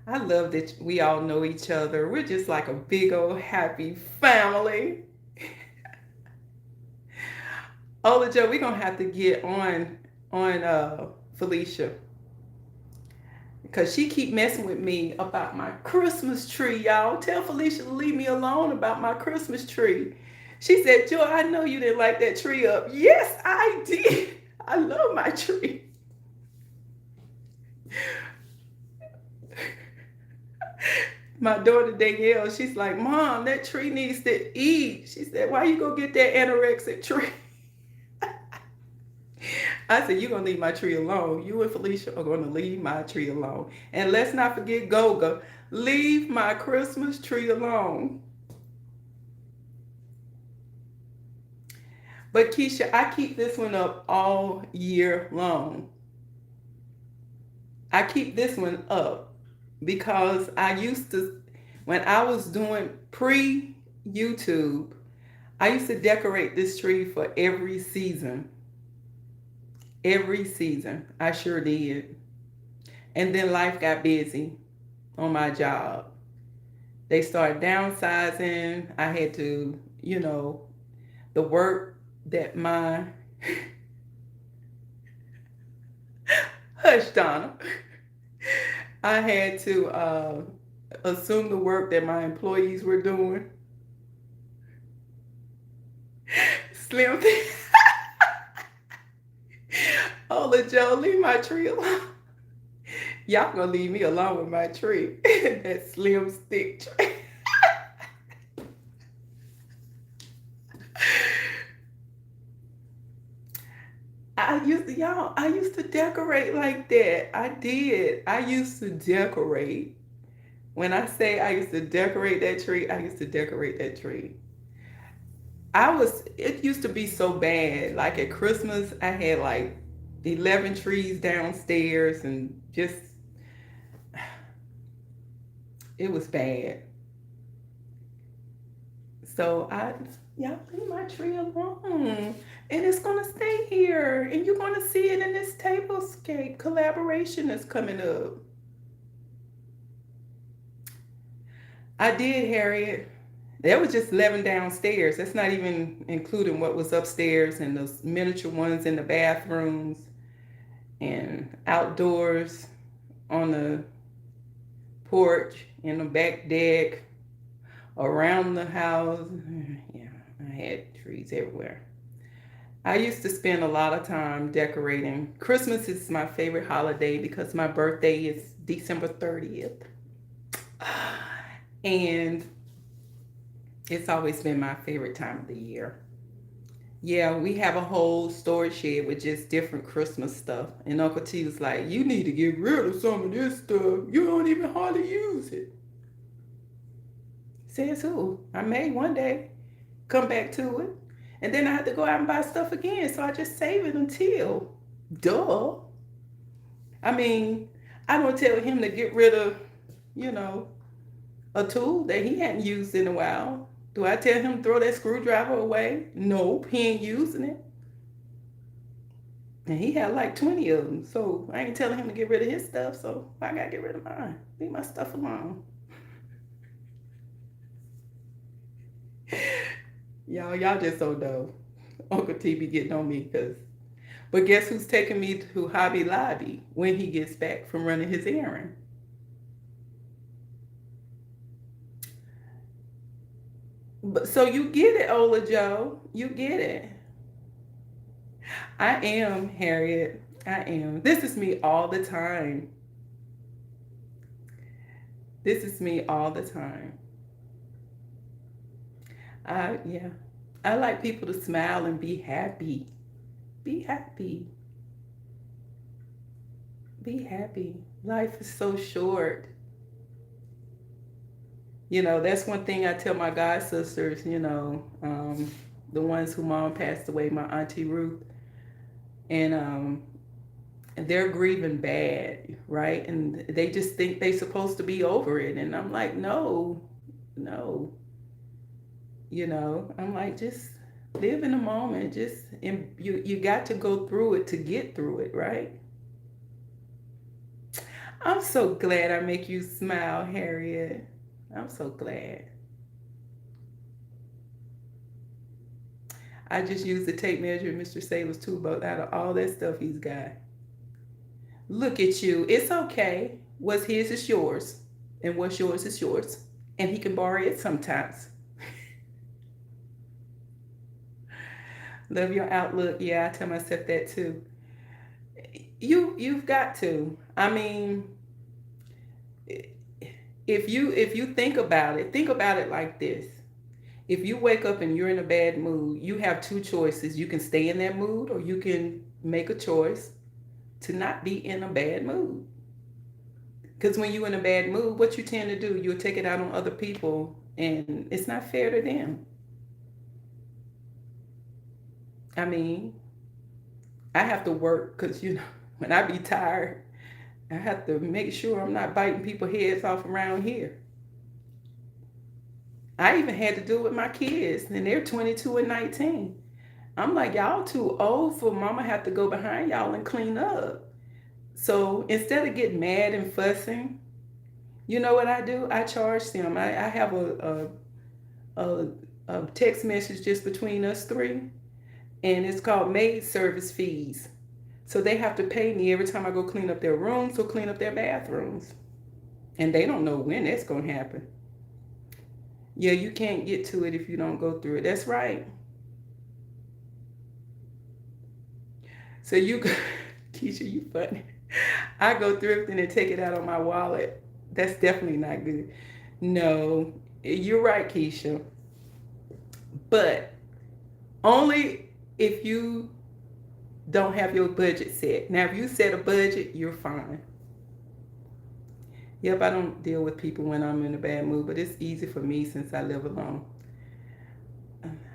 I love that we all know each other. We're just like a big old happy family. Oh, Joe, we're gonna have to get on Felicia, because she keep messing with me about my Christmas tree, y'all. Tell Felicia to leave me alone about my Christmas tree. She said, Joy, I know you didn't like that tree up. Yes, I did. I love my tree. My daughter Danielle, she's like, Mom, that tree needs to eat. She said, why you go get that anorexic tree? I said, you're going to leave my tree alone. You and Felicia are going to leave my tree alone. And let's not forget Goga. Leave my Christmas tree alone. But Keisha, I keep this one up all year long. I keep this one up because I used to, when I was doing pre-YouTube, I used to decorate this tree for every season. Every season. I sure did. And then life got busy on my job. They started downsizing. I had to, you know, the work that my hush Donna. I had to assume the work that my employees were doing. Slim thing. Oh, Joe, leave my tree alone. Y'all gonna leave me alone with my tree. That slim stick tree. I used to decorate like that. I did. I used to decorate. When I say I used to decorate that tree, I used to decorate that tree. It used to be so bad. Like at Christmas, I had like 11 trees downstairs and just, it was bad. So y'all leave my tree alone. And it's gonna stay here. And you're gonna see it in this tablescape collaboration that's coming up. I did, Harriet. That was just 11 downstairs. That's not even including what was upstairs and those miniature ones in the bathrooms and outdoors on the porch, in the back deck, around the house. Yeah, I had trees everywhere. I used to spend a lot of time decorating. Christmas is my favorite holiday because my birthday is December 30th. And it's always been my favorite time of the year. Yeah, we have a whole storage shed with just different Christmas stuff. And Uncle T was like, you need to get rid of some of this stuff. You don't even hardly use it. Says who? I may one day come back to it. And then I have to go out and buy stuff again. So I just save it until. Duh. I mean, I don't tell him to get rid of, you know, a tool that he hadn't used in a while. Do I tell him to throw that screwdriver away? Nope, he ain't using it. And he had like 20 of them. So I ain't telling him to get rid of his stuff. So I gotta get rid of mine. Leave my stuff alone. Y'all just so dumb. Uncle T be getting on me because But guess who's taking me to Hobby Lobby when he gets back from running his errand? But so you get it, Ola Joe. You get it. I am, Harriet. I am. This is me all the time. This is me all the time. Yeah. I like people to smile and be happy. Be happy. Be happy. Life is so short. You know, that's one thing I tell my god sisters, the ones who mom passed away, my auntie Ruth, and they're grieving bad, right? And they just think they supposed to be over it. And I'm like, no, no. I'm like, just live in the moment. You got to go through it to get through it, right? I'm so glad I make you smile, Harriet. I'm so glad. I just used the tape measure in Mr. Sailor's toolbox out of all that stuff he's got. Look at you. It's okay. What's his is yours. And what's yours is yours. And he can borrow it sometimes. Love your outlook. Yeah, I tell myself that too. You've got to. I mean, if you think about it like this. If you wake up and you're in a bad mood, you have two choices. You can stay in that mood, or you can make a choice to not be in a bad mood. Because when you're in a bad mood, what you tend to do, you'll take it out on other people, and it's not fair to them. I mean, I have to work because, when I be tired, I have to make sure I'm not biting people's heads off around here. I even had to do it with my kids, and they're 22 and 19. I'm like, y'all too old for mama have to go behind y'all and clean up. So instead of getting mad and fussing, you know what I do? I charge them. I have a text message just between us three, and it's called maid service fees. So they have to pay me every time I go clean up their rooms or clean up their bathrooms. And they don't know when that's going to happen. Yeah, you can't get to it if you don't go through it. That's right. So Keisha, you funny. I go thrifting and take it out on my wallet. That's definitely not good. No, you're right, Keisha. But only if you don't have your budget set. Now, if you set a budget, you're fine. Yep, I don't deal with people when I'm in a bad mood, but it's easy for me since I live alone.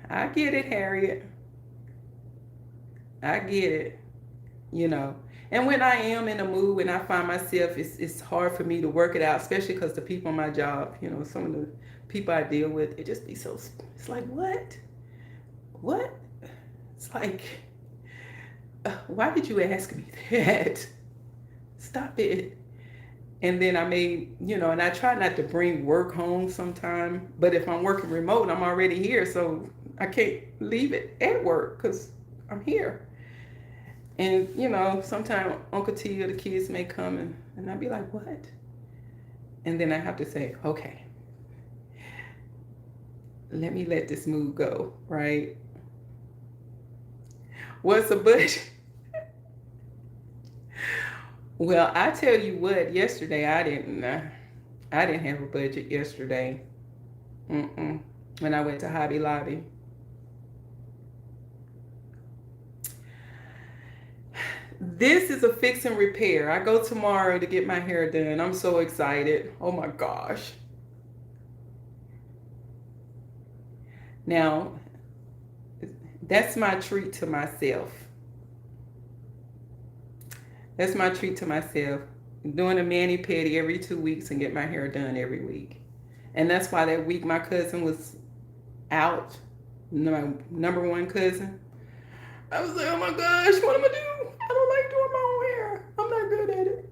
I get it, Harriet. I get it. And when I am in a mood, when I find myself, it's hard for me to work it out, especially because the people on my job, some of the people I deal with, it just be so, it's like, what? It's like, why did you ask me that? Stop it. And then I and I try not to bring work home sometime, but if I'm working remote, I'm already here, so I can't leave it at work because I'm here. And, sometimes Uncle T or the kids may come and I'd be like, what? And then I have to say, okay, let me let this mood go, right? What's a budget? Well, I tell you what, yesterday I didn't have a budget yesterday. When I went to Hobby Lobby. This is a fix and repair. I go tomorrow to get my hair done. I'm so excited. Oh my gosh. Now, that's my treat to myself. That's my treat to myself. Doing a mani-pedi every 2 weeks and get my hair done every week. And that's why that week my cousin was out, my number one cousin. I was like, oh my gosh, what am I doing? I don't like doing my own hair. I'm not good at it.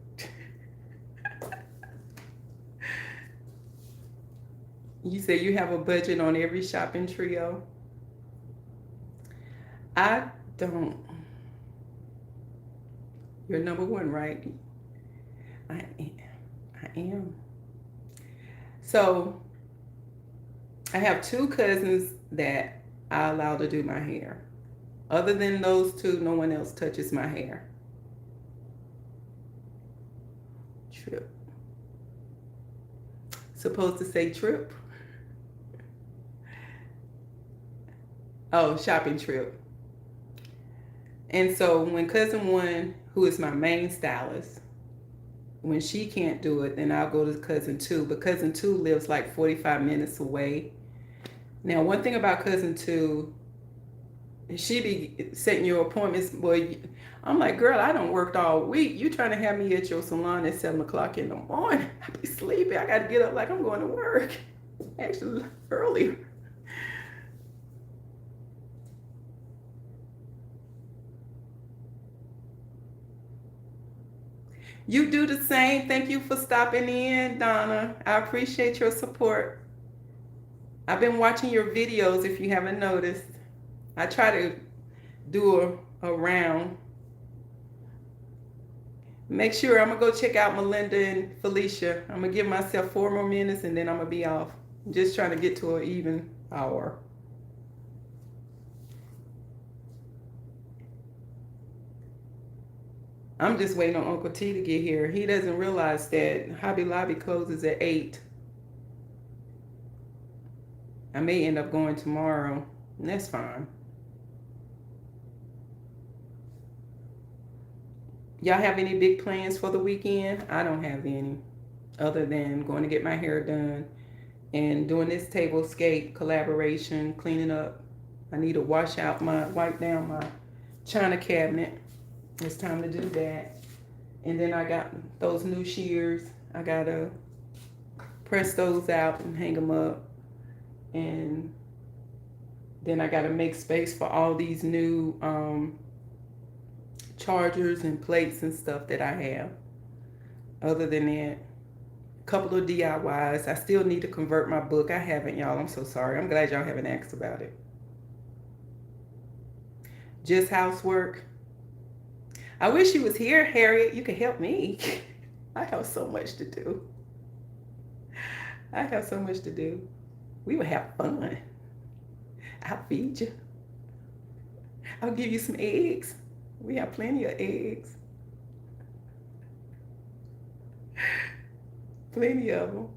You say you have a budget on every shopping trio? I don't. You're number one, right? I am. So I have two cousins that I allow to do my hair. Other than those two, no one else touches my hair. Trip. Supposed to say trip? Oh, shopping trip. And so when cousin one, who is my main stylist, when she can't do it, then I'll go to cousin two. But cousin two lives like 45 minutes away. Now, one thing about cousin two, she be setting your appointments. Boy, I'm like, girl, I don't worked all week. You trying to have me at your salon at 7 o'clock in the morning? I be sleepy. I got to get up like I'm going to work. Actually, earlier. You do the same. Thank you for stopping in, Donna. I appreciate your support. I've been watching your videos if you haven't noticed. I try to do a round. Make sure I'm going to go check out Melinda and Felicia. I'm going to give myself 4 more minutes and then I'm going to be off. I'm just trying to get to an even hour. I'm just waiting on Uncle T to get here. He doesn't realize that Hobby Lobby closes at 8. I may end up going tomorrow, and that's fine. Y'all have any big plans for the weekend? I don't have any, other than going to get my hair done and doing this tablescape collaboration, cleaning up. I need to wipe down my china cabinet. It's time to do that. And then I got those new shears. I gotta press those out and hang them up. And then I gotta make space for all these new chargers and plates and stuff that I have. Other than that, a couple of DIYs. I still need to convert my book. I haven't, y'all. I'm so sorry. I'm glad y'all haven't asked about it. Just housework. I wish you was here, Harriet. You could help me. I have so much to do. I have so much to do. We would have fun. I'll feed you. I'll give you some eggs. We have plenty of eggs. Plenty of them.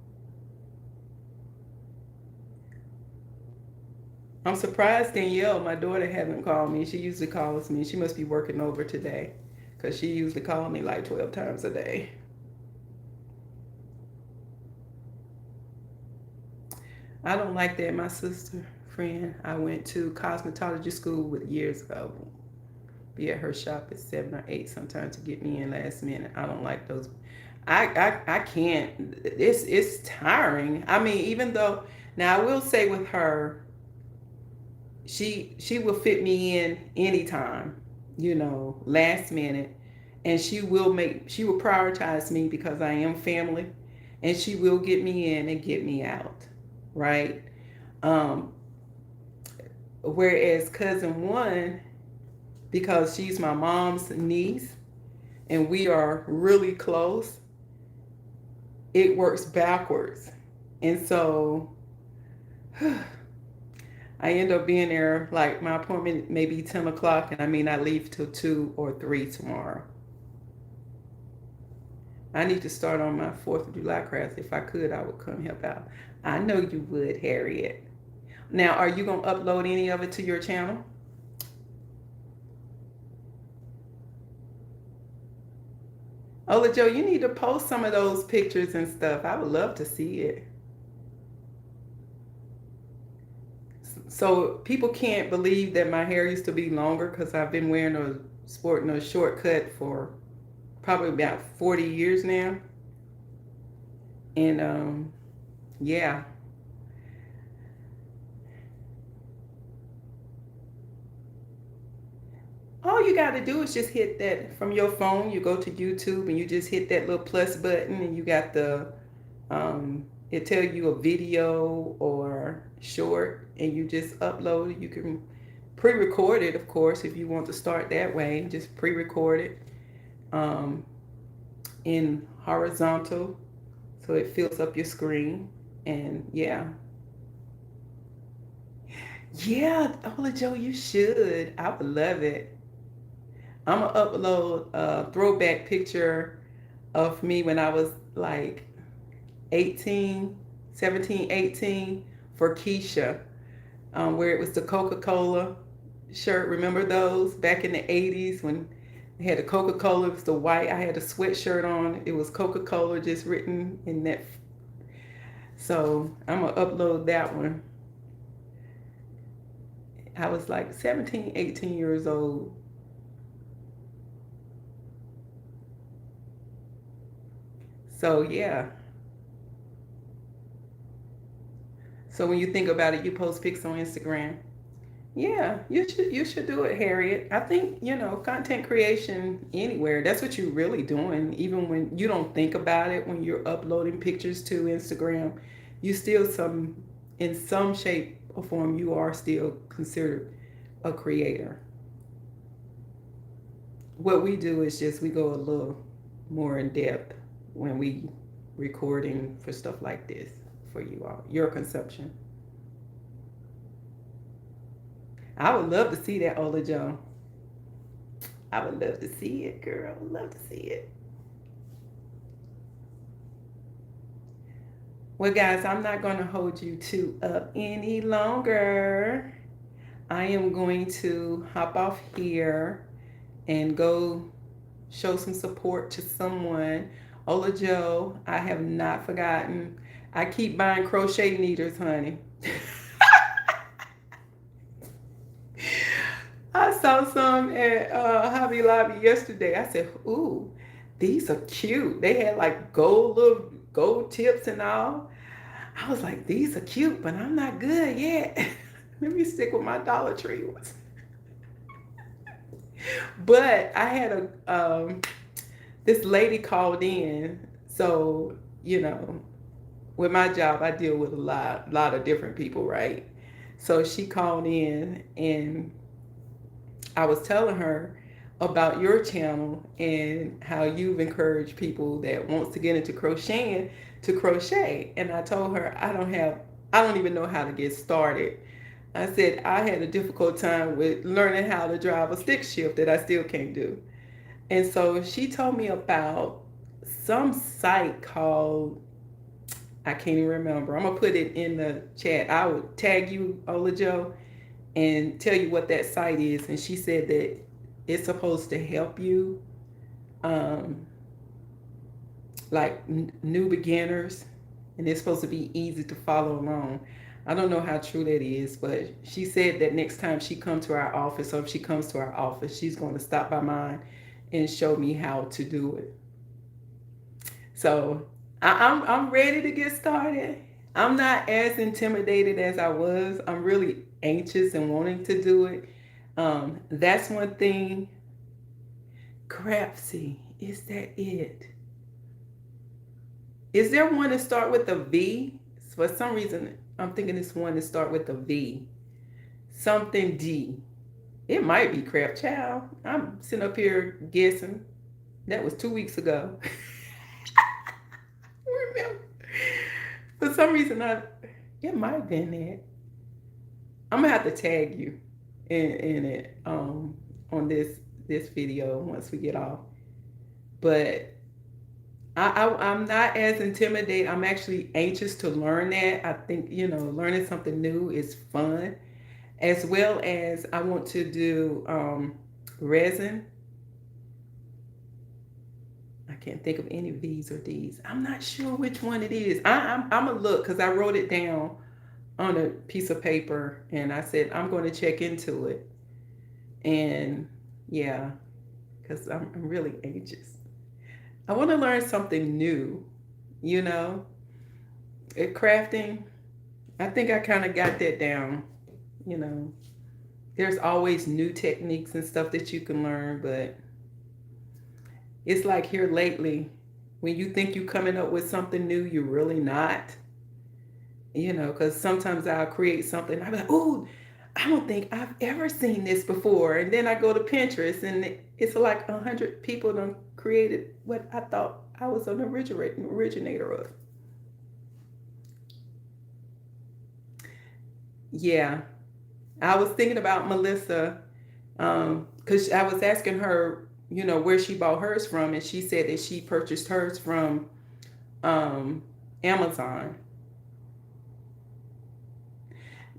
I'm surprised Danielle, my daughter, hasn't called me. She usually calls me. She must be working over today because she usually calls me like 12 times a day. I don't like that. My sister friend I went to cosmetology school with years ago. Be at her shop at 7 or 8 sometimes to get me in last minute. I don't like those. I can't. It's tiring. I mean, even though, now I will say with her, she will fit me in anytime, last minute. And she will prioritize me because I am family. And she will get me in and get me out. Right? Whereas cousin one, because she's my mom's niece and we are really close, it works backwards. And so I end up being there, like my appointment may be 10 o'clock and I may not leave till 2 or 3 tomorrow. I need to start on my 4th of July crafts. If I could, I would come help out. I know you would, Harriet. Now, are you going to upload any of it to your channel? Ola Joe, you need to post some of those pictures and stuff. I would love to see it. So people can't believe that my hair used to be longer because I've been sporting a shortcut for probably about 40 years now. And yeah. All you got to do is just hit that from your phone. You go to YouTube and you just hit that little plus button and you got the, it tell you a video or short and you just upload it. You can pre-record it, of course, if you want to start that way. Just pre-record it. um, in horizontal, so it fills up your screen. And yeah, yeah, Ola Joe, you should. I would love it. I'm gonna upload a throwback picture of me when I was like 18, 17, 18 for Keisha, where it was the Coca-Cola shirt. Remember those back in the 80s when they had the Coca-Cola? It was the white. I had a sweatshirt on. It was Coca-Cola just written in that. So I'm going to upload that one. I was like 17, 18 years old. So yeah. So when you think about it, you post pics on Instagram. Yeah, you should do it, Harriet. I think, content creation anywhere, that's what you're really doing. Even when you don't think about it, when you're uploading pictures to Instagram, you still in some shape or form, you are still considered a creator. What we do is just we go a little more in depth when we recording for stuff like this for you all, your consumption. I would love to see that, Ola Joe. I would love to see it, girl. I would love to see it. Well, guys, I'm not going to hold you two up any longer. I am going to hop off here and go show some support to someone. Ola Joe, I have not forgotten. I keep buying crochet needles, honey. I saw some at Hobby Lobby yesterday. I said, "Ooh, these are cute." They had like little gold tips and all. I was like, "These are cute, but I'm not good yet. Let me stick with my Dollar Tree ones." But I had this lady called in, so with my job, I deal with a lot of different people, right? So she called in and I was telling her about your channel and how you've encouraged people that wants to get into crocheting to crochet. And I told her I don't even know how to get started. I said I had a difficult time with learning how to drive a stick shift that I still can't do. And so she told me about some site called, I can't even remember. I'm gonna put it in the chat. I would tag you, Ola Joe, and tell you what that site is. And she said that it's supposed to help you, um, like new beginners, and it's supposed to be easy to follow along. I don't know how true that is, but she said that next time she comes to our office, or if she comes to our office, she's going to stop by mine and show me how to do it. So I'm ready to get started. I'm not as intimidated as I was. I'm really anxious and wanting to do it. That's one thing. Craftsy, is that it? Is there one to start with a V? For some reason, I'm thinking it's one to start with a V. Something D. It might be Craft Child. I'm sitting up here guessing. That was 2 weeks ago. Remember? For some reason, it might have been that. I'm gonna have to tag you in it on this video once we get off. But I'm not as intimidated. I'm actually anxious to learn that. I think learning something new is fun, as well as I want to do resin. I can't think of any V's or D's. I'm not sure which one it is. I'm gonna look because I wrote it down on a piece of paper and I said I'm going to check into it. And yeah, because I'm really anxious. I want to learn something new, you know. Crafting, I think I kind of got that down, you know. There's always new techniques and stuff that you can learn, but it's like here lately, when you think you're coming up with something new, you're really not. Because sometimes I'll create something. I'll be like, "Ooh, I don't think I've ever seen this before. And then I go to Pinterest and it's like 100 people done created what I thought I was an originator of. Yeah, I was thinking about Melissa because I was asking her, where she bought hers from, and she said that she purchased hers from um, Amazon.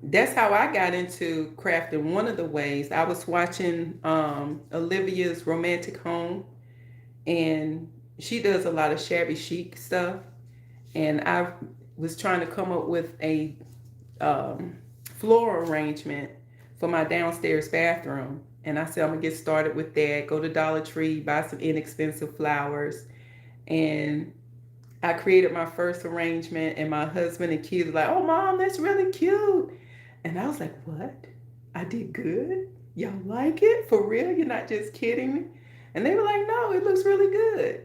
That's how I got into crafting. One of the ways I was watching Olivia's Romantic Home, and she does a lot of shabby chic stuff. And I was trying to come up with a um, floral arrangement for my downstairs bathroom. And I said, I'm gonna get started with that. Go to Dollar Tree, buy some inexpensive flowers. And I created my first arrangement, and my husband and kids were like, "Oh, mom, that's really cute." And I was like, "What? I did good? Y'all like it? For real? You're not just kidding me?" And they were like, "No, it looks really good."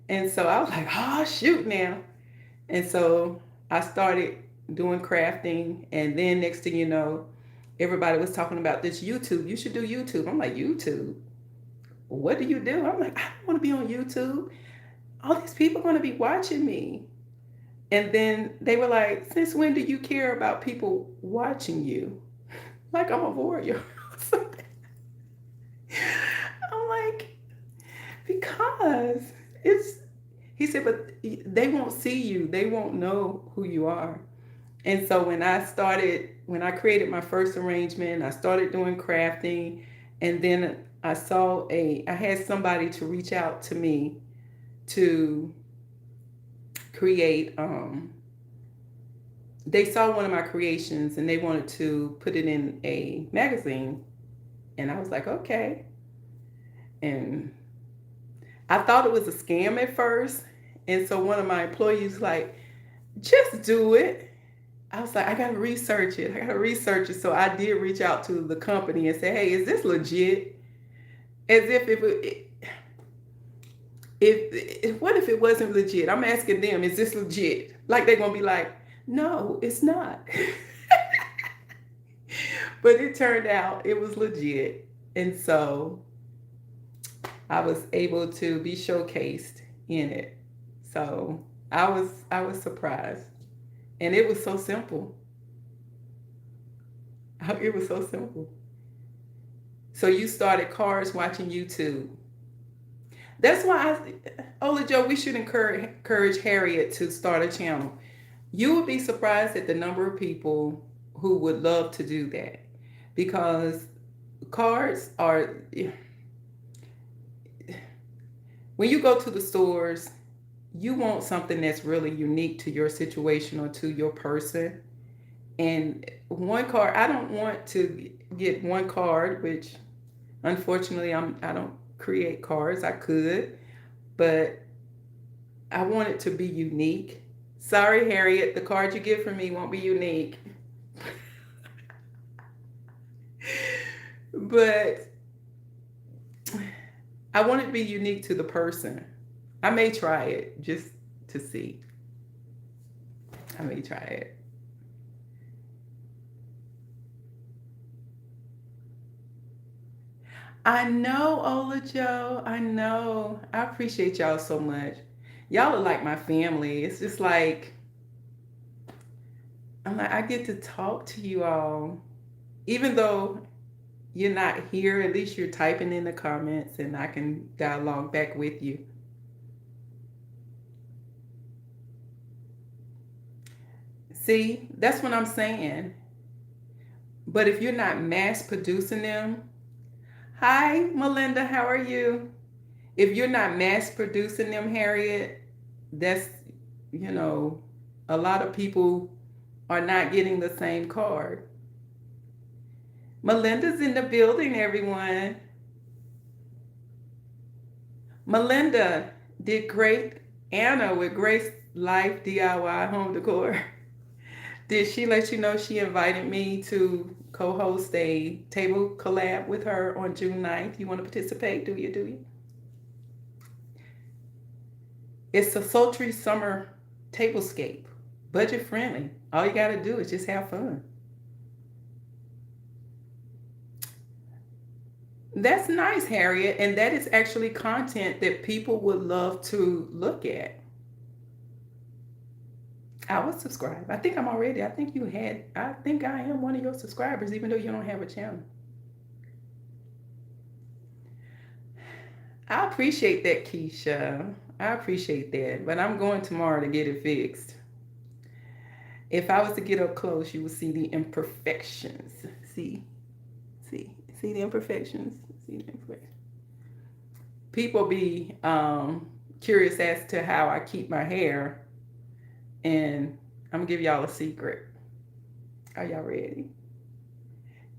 And so I was like, "Oh, shoot now." And so I started doing crafting. And then next thing you know, everybody was talking about this YouTube. You should do YouTube. I'm like, YouTube? What do you do? I'm like, I don't want to be on YouTube. All these people are going to be watching me. And then they were like, since when do you care about people watching you? Like I'm a warrior. I'm like, because it's, he said, but they won't see you. They won't know who you are. And so when I created my first arrangement, I started doing crafting. And then I had somebody to reach out to me to create, they saw one of my creations and they wanted to put it in a magazine. And I was like, okay. And I thought it was a scam at first. And so one of my employees was like, just do it. I was like, I gotta research it. I gotta research it. So I did reach out to the company and say, hey, is this legit? As if what if it wasn't legit? I'm asking them, is this legit? Like they're gonna be like, no, it's not. But it turned out it was legit. And so I was able to be showcased in it. So I was surprised. And it was so simple. It was so simple. So you started cards watching YouTube. That's why Ola Joe, we should encourage Harriet to start a channel. You would be surprised at the number of people who would love to do that, because cards are, when you go to the stores, you want something that's really unique to your situation or to your person. And one card, I don't want to get one card, which unfortunately I don't create cards. I could, but I want it to be unique. Sorry, Harriet, the card you get from me won't be unique. But I want it to be unique to the person. I may try it just to see. I may try it. I know, Ola Joe. I know. I appreciate y'all so much. Y'all are like my family. It's just like, I get to talk to you all. Even though you're not here, at least you're typing in the comments and I can dialogue back with you. See, that's what I'm saying. But if you're not mass producing them, hi, Melinda, how are you? If you're not mass producing them, Harriet, that's, a lot of people are not getting the same card. Melinda's in the building, everyone. Melinda did great. Anna with Grace Life DIY Home Decor. Did she let you know she invited me to co-host a table collab with her on June 9th? You want to participate? Do you? It's a Sultry Summer Tablescape. Budget friendly. All you got to do is just have fun. That's nice, Harriet. And that is actually content that people would love to look at. I would subscribe. I think I'm already. I think I am one of your subscribers, even though you don't have a channel. I appreciate that, Keisha. I appreciate that. But I'm going tomorrow to get it fixed. If I was to get up close, you would see the imperfections. See? See? See the imperfections? See the imperfections? People be curious as to how I keep my hair. And I'm going to give y'all a secret. Are y'all ready?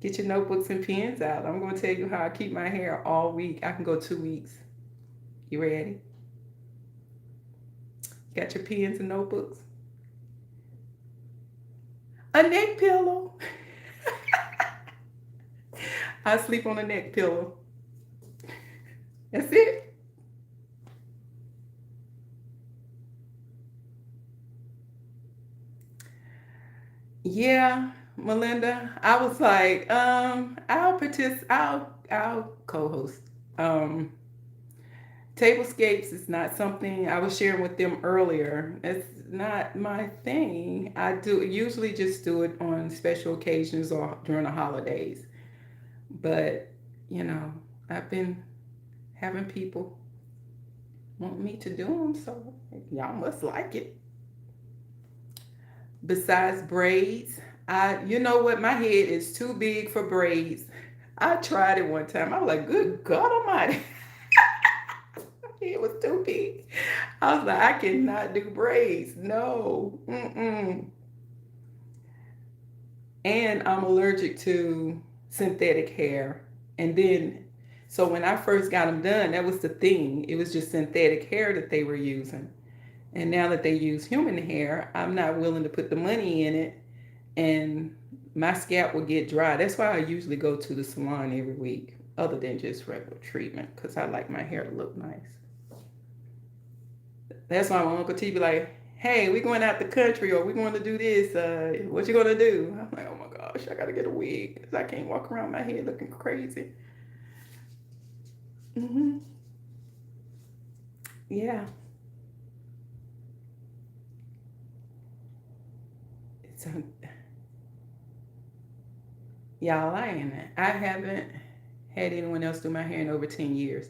Get your notebooks and pens out. I'm going to tell you how I keep my hair all week. I can go 2 weeks. You ready? Got your pens and notebooks? A neck pillow. I sleep on a neck pillow. That's it. Yeah, Melinda. I was like, I'll co-host. Um, Tablescapes is not something I was sharing with them earlier. It's not my thing. I do usually just do it on special occasions or during the holidays. But, you know, I've been having people want me to do them, so y'all must like it. Besides braids, you know what? My head is too big for braids. I tried it one time. I was like, good God Almighty. It was too big. I was like, I cannot do braids. No. Mm-mm. And I'm allergic to synthetic hair. And then, so when I first got them done, that was the thing. It was just synthetic hair that they were using. And now that they use human hair, I'm not willing to put the money in it. And my scalp will get dry. That's why I usually go to the salon every week, other than just regular treatment, because I like my hair to look nice. That's why my Uncle T be like, hey, we going out the country or we going to do this. What you going to do? I'm like, oh my gosh, I got to get a wig because I can't walk around my head looking crazy. Mm-hmm. Yeah. So, y'all, I haven't had anyone else do my hair in over 10 years.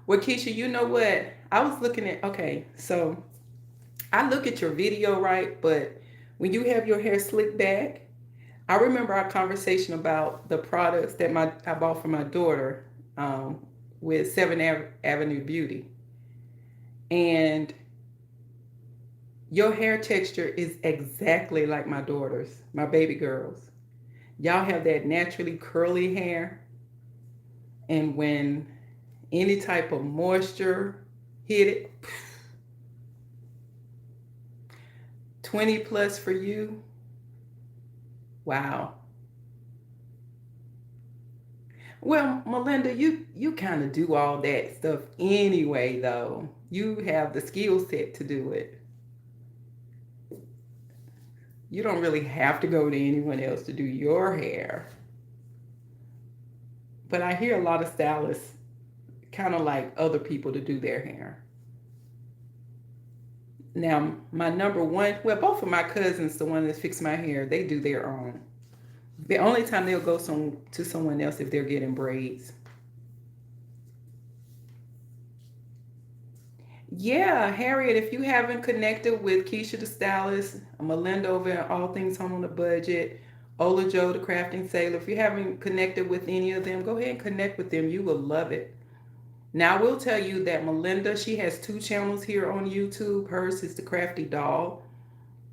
Well, Keisha, you know what? I was looking at, okay, so I look at your video, right? But when you have your hair slicked back, I remember our conversation about the products that I bought for my daughter with Avenue Beauty. And your hair texture is exactly like my daughter's, my baby girl's. Y'all have that naturally curly hair. And when any type of moisture hit it, 20 plus for you. Wow. Well, Melinda, you kind of do all that stuff anyway, though. You have the skill set to do it. You don't really have to go to anyone else to do your hair. But I hear a lot of stylists kind of like other people to do their hair. Now, my number one, well, both of my cousins, the one that fix my hair, they do their own. The only time they'll go to someone else if they're getting braids. Yeah, Harriet, if you haven't connected with Keisha the Stylist, Melinda over at All Things Home on the Budget, Ola Joe the Crafting Sailor, if you haven't connected with any of them, go ahead and connect with them. You will love it. Now, I will tell you that Melinda, she has 2 channels here on YouTube. Hers is the Crafty Doll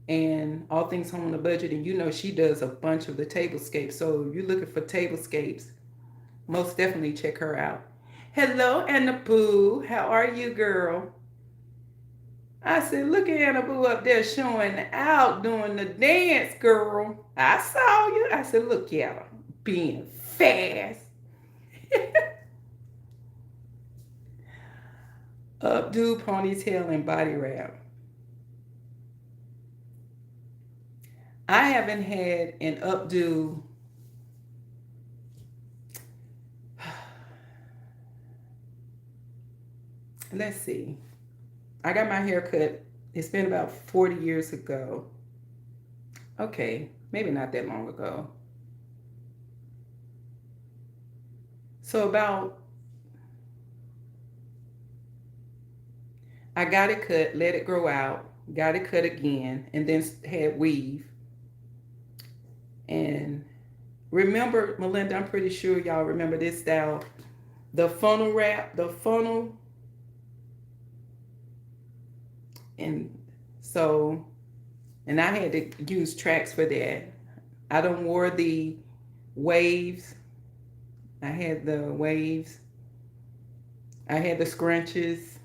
and All Things Home on the Budget. And you know she does a bunch of the tablescapes. So if you're looking for tablescapes, most definitely check her out. Hello, Anna Pooh. How are you, girl? I said, look at Anna Pooh up there showing out doing the dance, girl. I saw you. I said, look at her being fast. Updo, ponytail, and body wrap. I haven't had an updo let's see. I got my hair cut. It's been about 40 years ago. Okay, maybe not that long ago. So about, I got it cut, let it grow out, got it cut again, and then had weave. And remember, Melinda, I'm pretty sure y'all remember this style. The funnel wrap, the funnel. And so, and I had to use tracks for that. I don't wore the waves. I had the waves. I had the scrunches.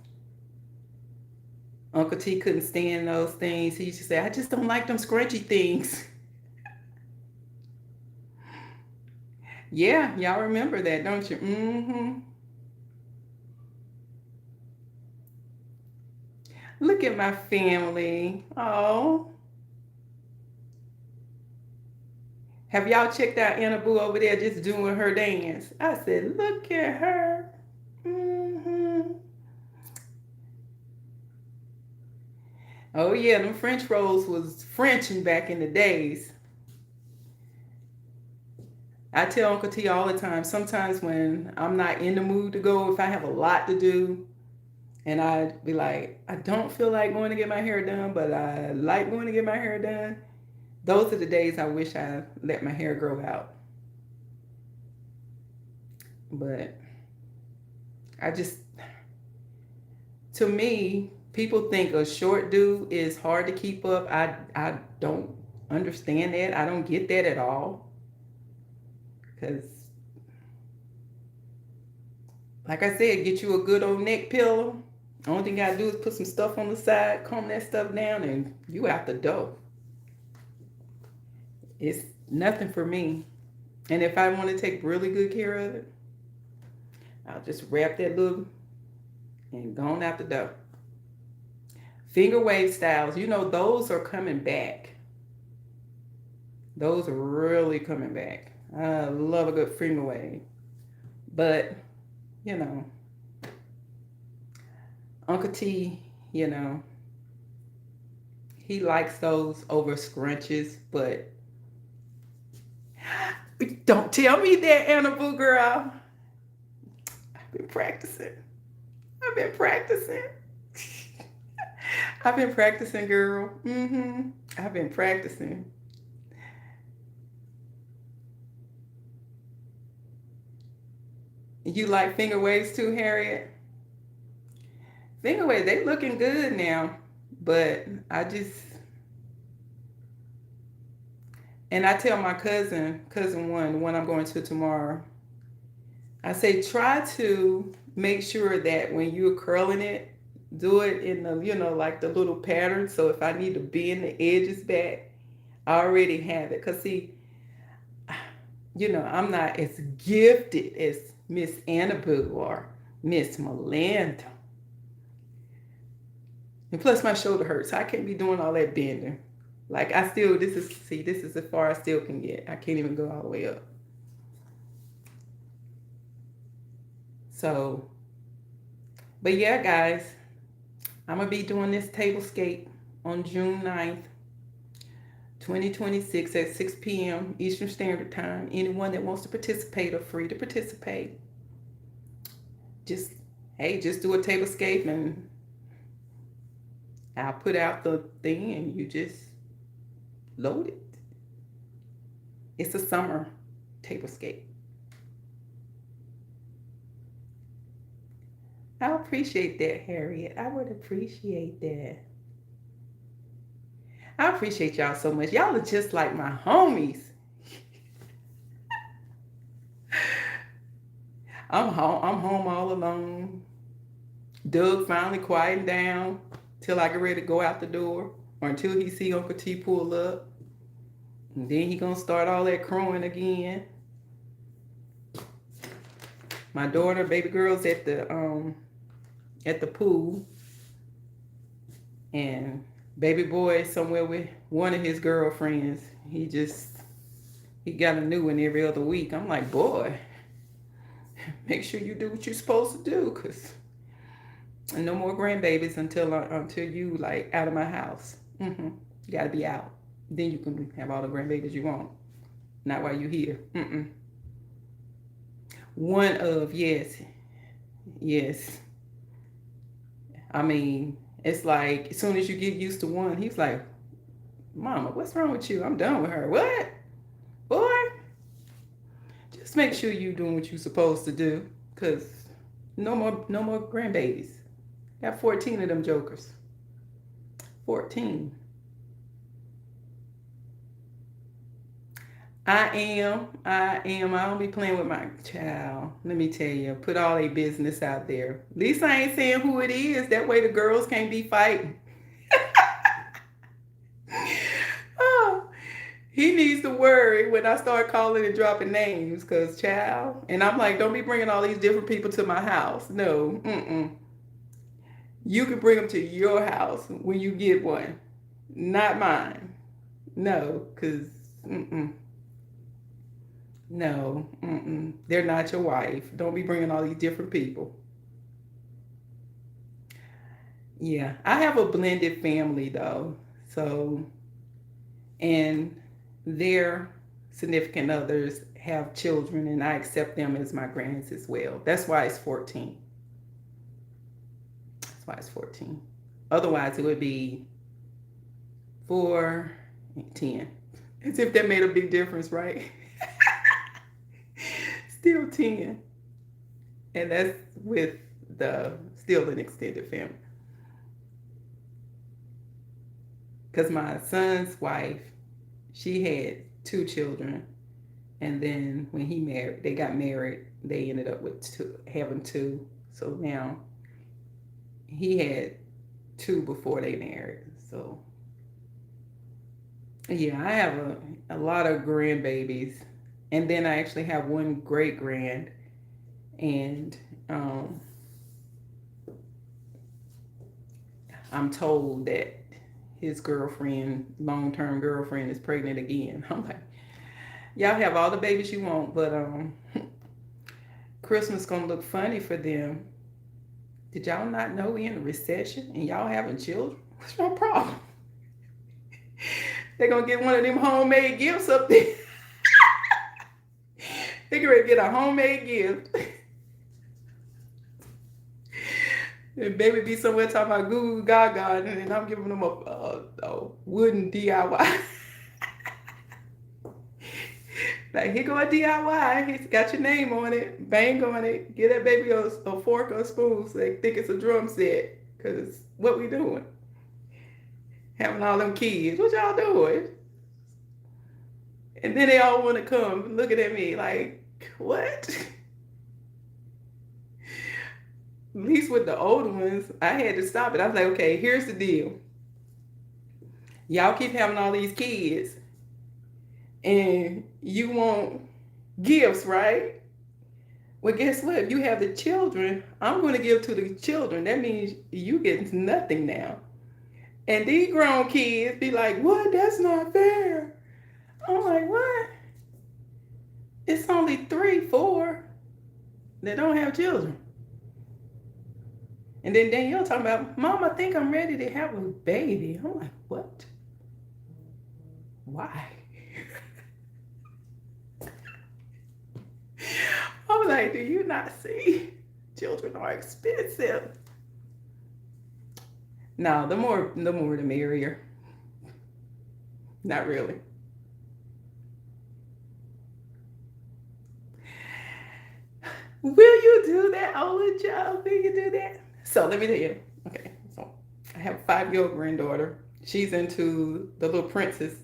Uncle T couldn't stand those things. He used to say, I just don't like them scrunchy things. Yeah, y'all remember that, don't you? Mm-hmm. Look at my family. Oh. Have y'all checked out Anna Boo over there just doing her dance? I said, look at her. Mm-hmm. Oh yeah, them French rolls was Frenching back in the days. I tell Uncle T all the time, sometimes when I'm not in the mood to go, if I have a lot to do, and I'd be like, I don't feel like going to get my hair done, but I like going to get my hair done. Those are the days I wish I let my hair grow out. But I just, to me, people think a short dude is hard to keep up. I don't understand that. I don't get that at all. Because, like I said, get you a good old neck pillow. Only thing you gotta do is put some stuff on the side, comb that stuff down, and you out the door. It's nothing for me. And if I want to take really good care of it, I'll just wrap that little and go on out the door. Finger wave styles, you know, those are coming back. Those are really coming back. I love a good finger wave. But, you know, Uncle T, you know, he likes those over scrunches, but don't tell me that, Anna Boo girl. I've been practicing. I've been practicing. I've been practicing, girl. Mm-hmm. I've been practicing. You like finger waves too, Harriet? Finger waves, they looking good now. But I just, and I tell my cousin one, the one I'm going to tomorrow, I say try to make sure that when you're curling it, do it in the, you know, like the little pattern. So if I need to bend the edges back, I already have it. Because see, you know, I'm not as gifted as Miss Anna Boo or Miss Melinda. And plus my shoulder hurts. So I can't be doing all that bending. Like I still, this is as far as I still can get. I can't even go all the way up. So, but yeah, guys, I'm going to be doing this tablescape on June 9th, 2026 at 6 p.m. Eastern Standard Time. Anyone that wants to participate are free to participate. Just, hey, just do a tablescape and I'll put out the thing and you just load it. It's a summer tablescape. I appreciate that, Harriet. I would appreciate that. I appreciate y'all so much. Y'all are just like my homies. I'm home all alone. Doug finally quieting down till I get ready to go out the door or until he see Uncle T pull up. And then he gonna start all that crowing again. My daughter, baby girl's at the pool, and baby boy somewhere with one of his girlfriends. He got a new one every other week. I'm like, boy, make sure you do what you're supposed to do, because No more grandbabies until you like out of my house. You gotta be out. Then you can have all the grandbabies you want. Not while you're here. One of, yes, yes. I mean, it's like as soon as you get used to one, he's like, "Mama, what's wrong with you? I'm done with her." What, boy? Just make sure you're doing what you're supposed to do, cause no more grandbabies. Got 14 of them jokers. 14. I don't be playing with my child. Let me tell you, put all a business out there. At least I ain't saying who it is. That way the girls can't be fighting. Oh, he needs to worry when I start calling and dropping names, cause child. And I'm like, don't be bringing all these different people to my house. No, you can bring them to your house when you get one, not mine. No, cause no, they're not your wife. Don't be bringing all these different people. Yeah, I have a blended family though. So, and their significant others have children, and I accept them as my grands as well. That's why it's 14. That's why it's 14. Otherwise, it would be 4, 10. As if that made a big difference, right? Still 10. And that's with the still an extended family. Because my son's wife, she had 2 children. And then when they got married, they ended up with having 2. So now he had 2 before they married. So yeah, I have a lot of grandbabies. And then I actually have one great grand. And I'm told that his girlfriend, long-term girlfriend, is pregnant again. I'm like, y'all have all the babies you want, but Christmas gonna look funny for them. Did y'all not know we in a recession and y'all having children? What's your problem? They're gonna get one of them homemade gifts up there. They're gonna get a homemade gift. And baby be somewhere talking about goo goo gaga, and I'm giving them a wooden DIY. Like, here go a DIY. He's got your name on it. Bang on it. Get that baby a fork or a spoon so they think it's a drum set. Because what we doing? Having all them kids. What y'all doing? And then they all want to come looking at me like, what? At least with the older ones, I had to stop it. I was like, okay, here's the deal. Y'all keep having all these kids. And you want gifts, right? Well, guess what? If you have the children, I'm going to give to the children. That means you get nothing now. And these grown kids be like, what? That's not fair. I'm like, what? It's only 3, 4 that don't have children. And then Danielle talking about, Mom, I think I'm ready to have a baby. I'm like, what? Why? I'm like, do you not see? Children are expensive. No, the more the merrier. Not really. Will you do that, Ola Joe? Will you do that? So let me tell you. Okay, so I have a 5-year-old granddaughter. She's into the little princess.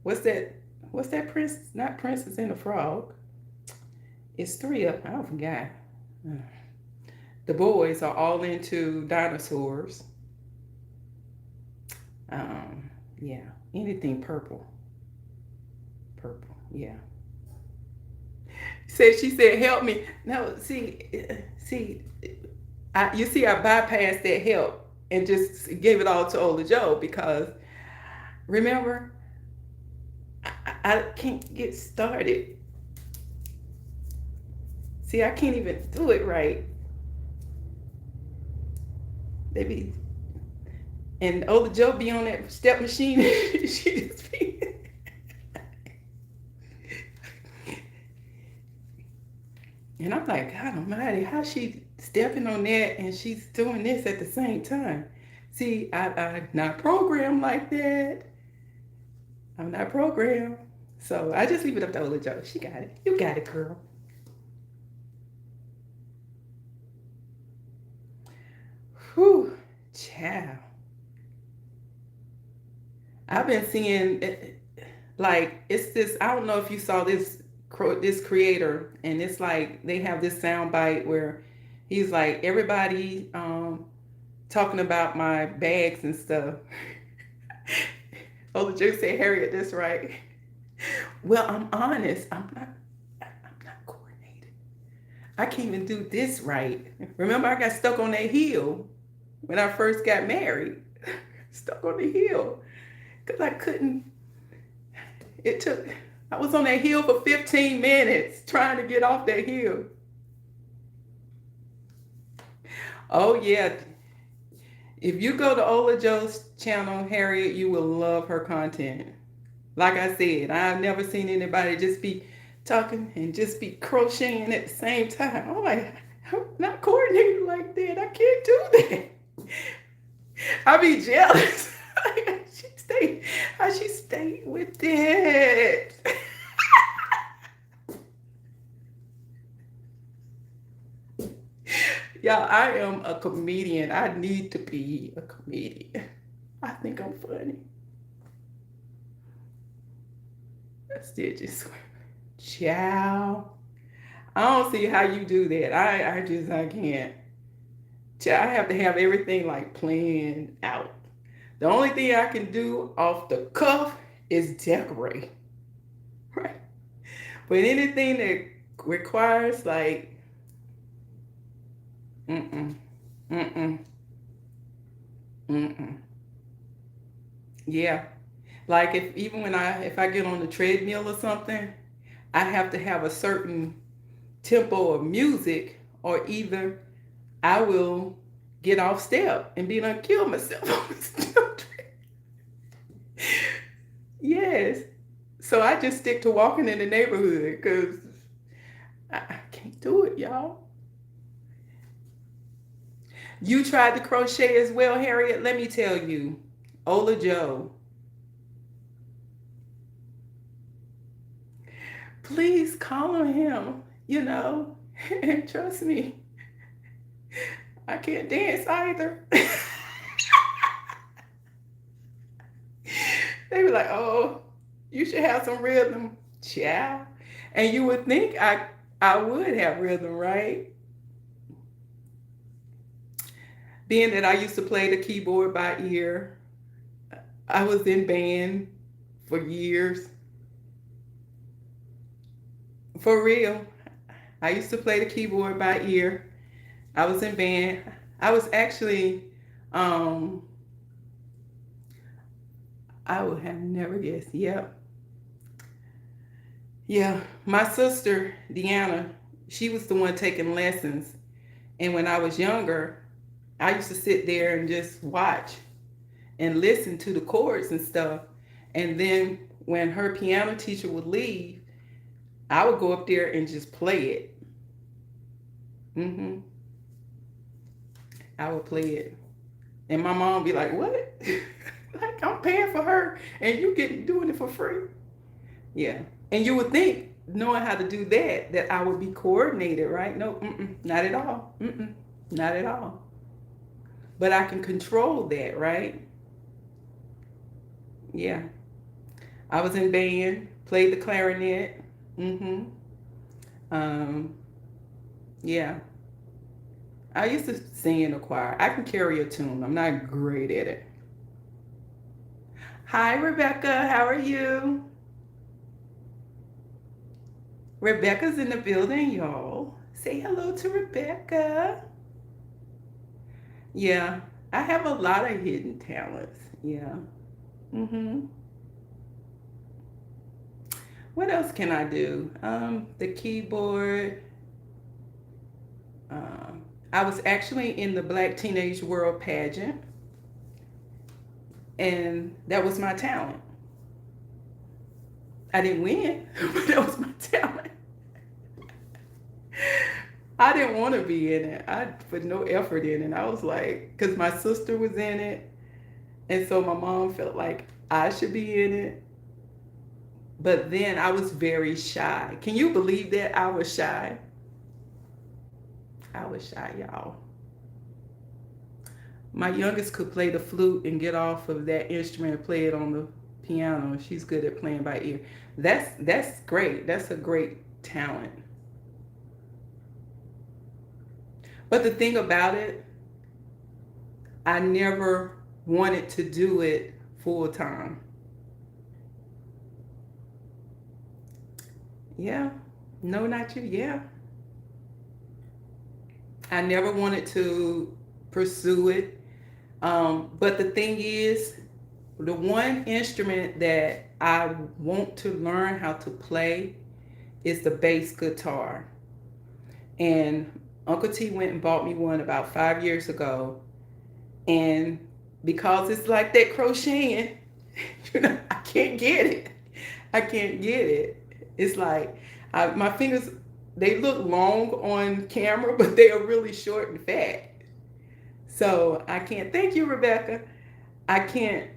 What's that? What's that princess? Not Princess and the Frog. It's 3 of them. I forgot. The boys are all into dinosaurs. Yeah, anything purple. Purple, yeah. She said, help me. No, see, I bypassed that help and just gave it all to Ola Joe because, remember, I can't get started. See, I can't even do it right. They be, and Ola Joe be on that step machine. She just be, and I'm like, God Almighty, how she stepping on that and she's doing this at the same time? See, I'm not programmed like that. I'm not programmed. So I just leave it up to Ola Joe. She got it. You got it, girl. Whew, child. I've been seeing like it's this. I don't know if you saw this creator, and it's like they have this sound bite where he's like everybody talking about my bags and stuff. Oh, the joke said, Harriet, that's right. Well, I'm honest. I'm not coordinated. I can't even do this right. Remember, I got stuck on that hill when I first got married. Stuck on the hill because I couldn't. It took. I was on that hill for 15 minutes trying to get off that hill. Oh yeah. If you go to Ola Joe's channel, Harriet, you will love her content. Like I said, I've never seen anybody just be talking and just be crocheting at the same time. I'm like, I'm not coordinated like that. I can't do that. I be jealous. How she stayed with it. Y'all, I am a comedian. I need to be a comedian. I think I'm funny. Stitches. Ciao. I don't see how you do that. I can't. I have to have everything like planned out. The only thing I can do off the cuff is decorate. Right? But anything that requires like mm-mm, mm-mm, mm-mm. Yeah. Like if I get on the treadmill or something, I have to have a certain tempo of music, or either I will get off step and be done kill myself on the step. Yes. So I just stick to walking in the neighborhood because I can't do it, y'all. You tried to crochet as well, Harriet? Let me tell you, Ola Joe, please call on him, and trust me, I can't dance either. They be like, oh, you should have some rhythm, child. And you would think I would have rhythm, right? Being that I used to play the keyboard by ear, I was in band for years. For real. I used to play the keyboard by ear. I was in band. I was actually, I would have never guessed. Yep. Yeah. My sister, Deanna, she was the one taking lessons. And when I was younger, I used to sit there and just watch and listen to the chords and stuff. And then when her piano teacher would leave, I would go up there and just play it. I would play it. And my mom would be like, what? Like I'm paying for her and you doing it for free. Yeah. And you would think, knowing how to do that I would be coordinated, right? No, not at all. Not at all. But I can control that, right? Yeah. I was in band, played the clarinet. Um, yeah. I used to sing in a choir. I can carry a tune. I'm not great at it. Hi, Rebecca. How are you? Rebecca's in the building, y'all. Say hello to Rebecca. Yeah, I have a lot of hidden talents. Yeah. What else can I do? The keyboard. I was actually in the Black Teenage World pageant, and that was my talent. I didn't win, but that was my talent. I didn't want to be in it. I put no effort in it. I was like, because my sister was in it, and so my mom felt like I should be in it. But then I was very shy. Can you believe that? I was shy. I was shy, y'all. My youngest could play the flute and get off of that instrument and play it on the piano. She's good at playing by ear. That's great. That's a great talent. But the thing about it, I never wanted to do it full time. Yeah. No, not you. Yeah. I never wanted to pursue it. But the thing is, the one instrument that I want to learn how to play is the bass guitar. And Uncle T went and bought me one about 5 years ago. And because it's like that crocheting, I can't get it. I can't get it. It's like my fingers, they look long on camera, but they are really short and fat. So I can't. Thank you, Rebecca. I can't.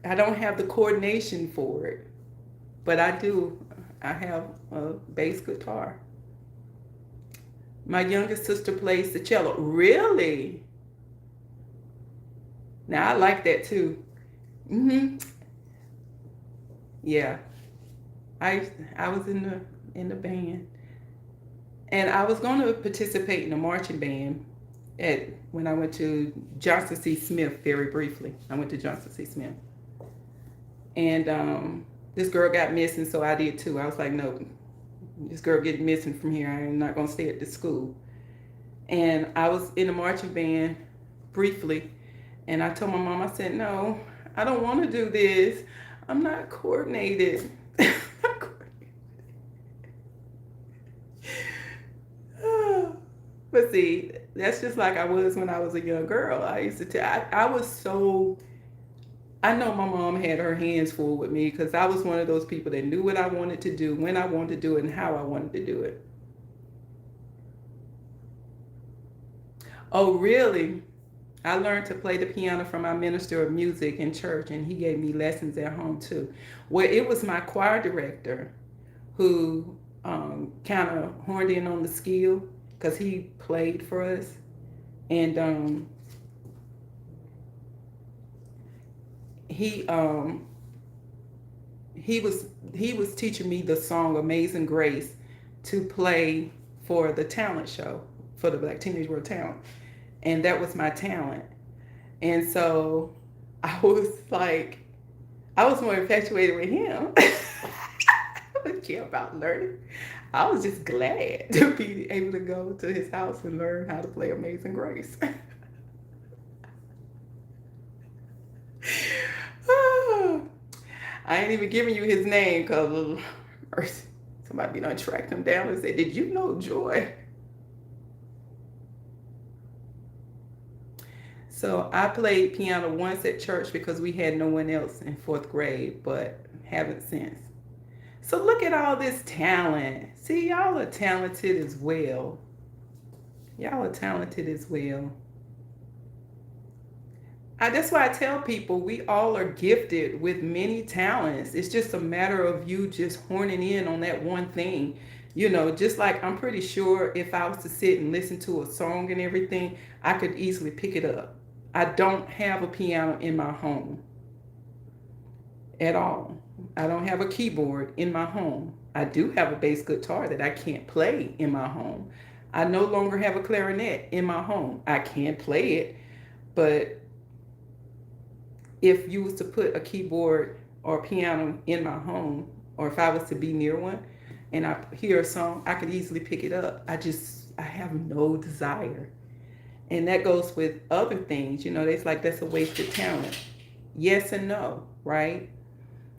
I don't have the coordination for it, but I do. I have a bass guitar. My youngest sister plays the cello. Really? Now I like that too. Yeah. I was in the band, and I was going to participate in a marching band at when I went to Johnson C. Smith. Very briefly, I went to Johnson C. Smith, and this girl got missing, so I did too. I was like, no, this girl getting missing from here. I'm not going to stay at this school. And I was in a marching band briefly, and I told my mom, I said, no, I don't want to do this. I'm not coordinated. But see, that's just like I was when I was a young girl. I used to tell, I was so, I know my mom had her hands full with me because I was one of those people that knew what I wanted to do, when I wanted to do it, and how I wanted to do it. Oh, really? I learned to play the piano from my minister of music in church, and he gave me lessons at home too. Well, it was my choir director who kind of horned in on the skill because he played for us, and he he was teaching me the song Amazing Grace to play for the talent show for the Black Teenage World Talent, and that was my talent. And so I was like, I was more infatuated with him. I didn't care about learning. I was just glad to be able to go to his house and learn how to play Amazing Grace. I ain't even giving you his name because somebody be done tracked him down and said, did you know Joy? So I played piano once at church because we had no one else in fourth grade, but haven't since. So look at all this talent. See, y'all are talented as well. Y'all are talented as well. That's why I tell people we all are gifted with many talents. It's just a matter of you just horning in on that one thing. You know, just like I'm pretty sure if I was to sit and listen to a song and everything, I could easily pick it up. I don't have a piano in my home at all. I don't have a keyboard in my home. I do have a bass guitar that I can't play in my home. I no longer have a clarinet in my home. I can't play it, but if you was to put a keyboard or a piano in my home, or if I was to be near one and I hear a song, I could easily pick it up. I have no desire. And that goes with other things, you know, it's like that's a wasted talent. Yes and no, right?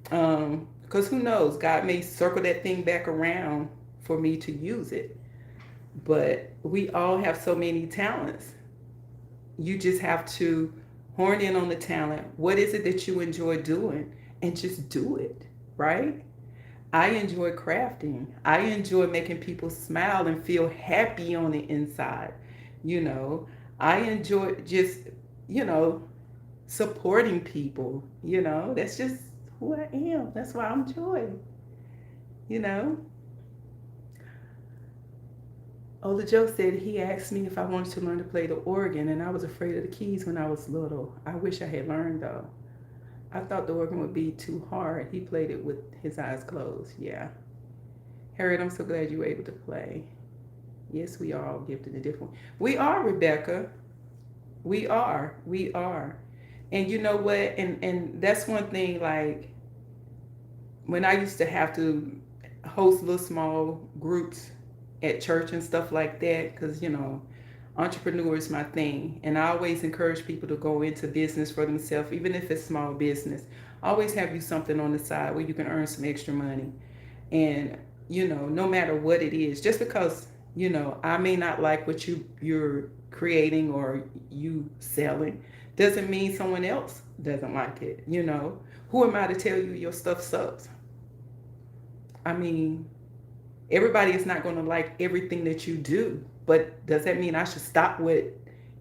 Because who knows, God may circle that thing back around for me to use it. But we all have so many talents. You just have to horn in on the talent. What is it that you enjoy doing? And just do it, right? I enjoy crafting. I enjoy making people smile and feel happy on the inside. You know, I enjoy just, you know, supporting people. You know, that's just who I am. That's why I'm joy. You know, Ola Joe said he asked me if I wanted to learn to play the organ, and I was afraid of the keys when I was little. I wish I had learned though. I thought the organ would be too hard. He played it with his eyes closed. Yeah. Harriet, I'm so glad you were able to play. Yes, we are all gifted in different. We are, Rebecca. We are. We are. And you know what? And that's one thing. Like when I used to have to host little small groups at church and stuff like that, because you know, entrepreneur is my thing, and I always encourage people to go into business for themselves, even if it's small business. Always have you something on the side where you can earn some extra money, and you know, no matter what it is, just because you know I may not like what you're creating or you selling, doesn't mean someone else doesn't like it. You know, who am I to tell you your stuff sucks? I mean, everybody is not going to like everything that you do, but does that mean I should stop what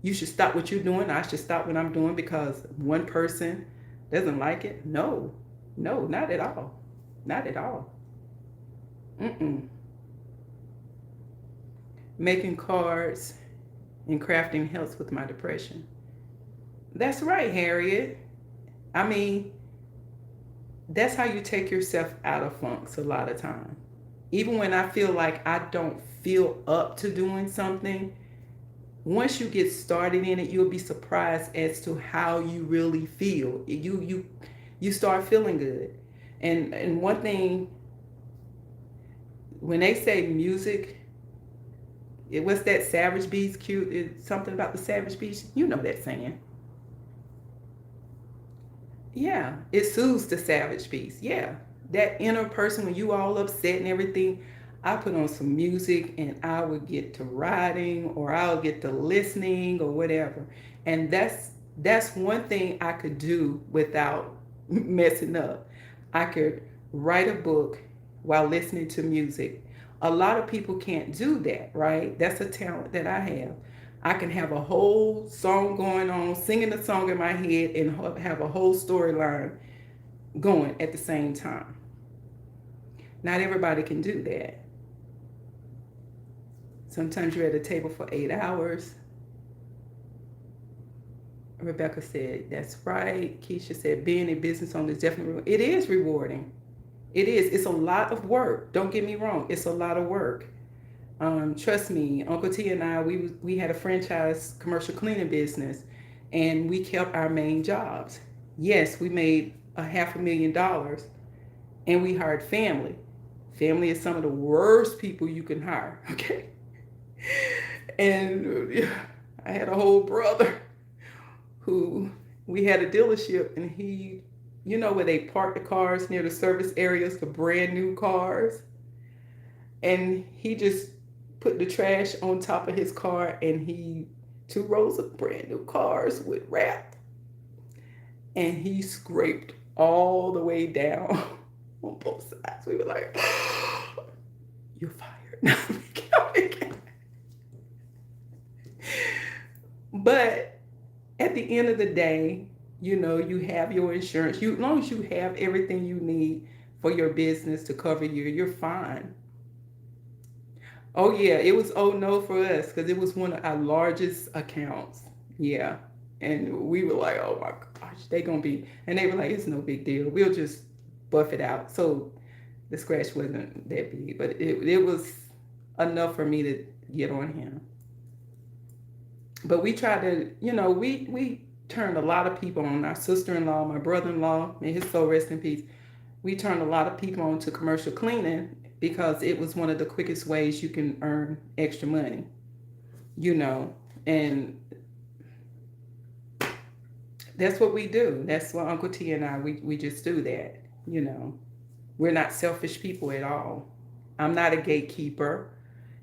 you should stop what you're doing? I should stop what I'm doing because one person doesn't like it? No, no, not at all, not at all. Mm-mm. Making cards and crafting helps with my depression. That's right, Harriet. I mean, that's how you take yourself out of funks a lot of time. Even when I feel like I don't feel up to doing something, once you get started in it, you'll be surprised as to how you really feel. You start feeling good. And one thing, when they say music, it was that Savage Beats cute. It's something about the Savage Beats. You know that saying. Yeah, it soothes the savage piece. Yeah, that inner person when you all upset and everything, I put on some music and I would get to writing or I'll get to listening or whatever. And that's one thing I could do without messing up. I could write a book while listening to music. A lot of people can't do that, right? That's a talent that I have. I can have a whole song going on, singing the song in my head, and have a whole storyline going at the same time. Not everybody can do that. Sometimes you're at a table for 8 hours. Rebecca said, that's right. Keisha said, being a business owner is definitely, it is rewarding. It is. It's a lot of work. Don't get me wrong. It's a lot of work. Trust me, Uncle T and I, we had a franchise commercial cleaning business, and we kept our main jobs. Yes, we made $500,000, and we hired family. Family is some of the worst people you can hire. Okay, and I had a whole brother who we had a dealership, and he, you know, where they park the cars near the service areas for brand new cars, and he just put the trash on top of his car, and he 2 rows of brand new cars with wrap, and he scraped all the way down on both sides. We were like, you're fired. But at the end of the day, you know, you have your insurance. As long as you have everything you need for your business to cover you, you're fine. Oh yeah, it was oh no for us because it was one of our largest accounts. Yeah. And we were like, oh my gosh, they gonna be, and they were like, it's no big deal. We'll just buff it out. So the scratch wasn't that big, but it was enough for me to get on him. But we tried to, you know, we turned a lot of people on. Our sister-in-law, my brother-in-law, may his soul rest in peace. We turned a lot of people on to commercial cleaning because it was one of the quickest ways you can earn extra money, you know. And that's what we do. That's what Uncle T and I, we just do that, you know. We're not selfish people at all. I'm not a gatekeeper.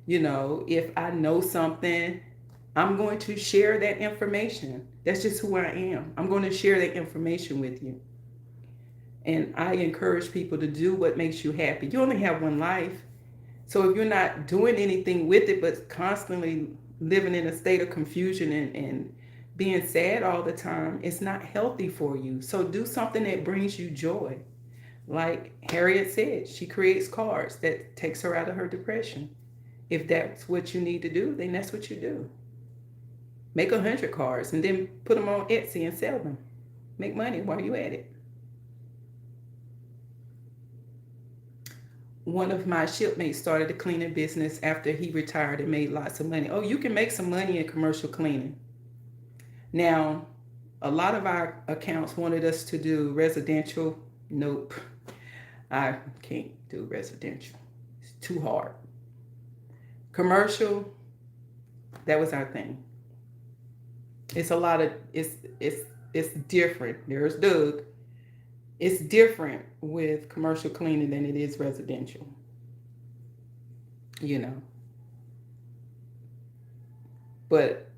You know, if I know something, I'm going to share that information. That's just who I am. I'm going to share that information with you. And I encourage people to do what makes you happy. You only have one life. So if you're not doing anything with it, but constantly living in a state of confusion and being sad all the time, it's not healthy for you. So do something that brings you joy. Like Harriet said, she creates cards that takes her out of her depression. If that's what you need to do, then that's what you do. Make 100 cards and then put them on Etsy and sell them. Make money while you at it. One of my shipmates started a cleaning business after he retired and made lots of money. Oh, you can make some money in commercial cleaning. Now, a lot of our accounts wanted us to do residential. Nope, I can't do residential. It's too hard. Commercial, that was our thing. It's a lot of it's different. There's Doug. It's different with commercial cleaning than it is residential. You know. But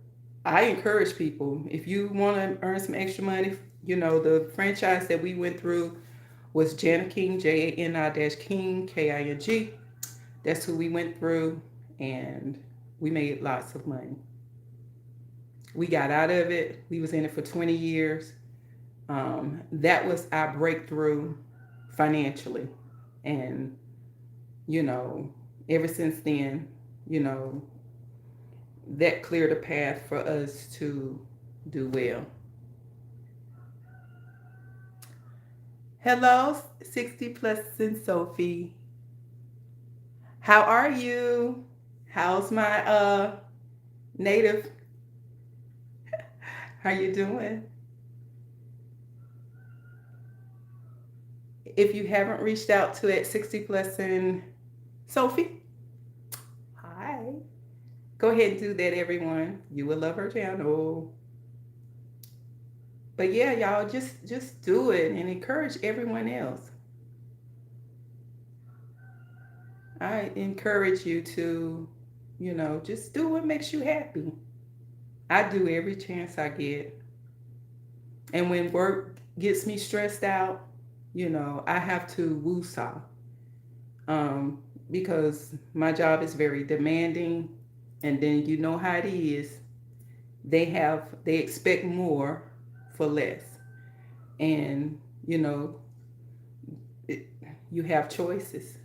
I encourage people, if you want to earn some extra money, you know, the franchise that we went through was Jana King, Jani-King, King. That's who we went through, and we made lots of money. We got out of it. We was in it for 20 years. That was our breakthrough financially. And, you know, ever since then, you know, that cleared a path for us to do well. Hello, 60 plus and Sophie. How are you? How's my native? How you doing? If you haven't reached out to at 60 plus and Sophie, hi. Go ahead and do that, everyone. You will love her channel. But yeah, y'all, just do it and encourage everyone else. I encourage you to, you know, just do what makes you happy. I do every chance I get. And when work gets me stressed out, you know, I have to woo-saw. Because my job is very demanding, and then you know how it is. They expect more for less. And, you know, you have choices.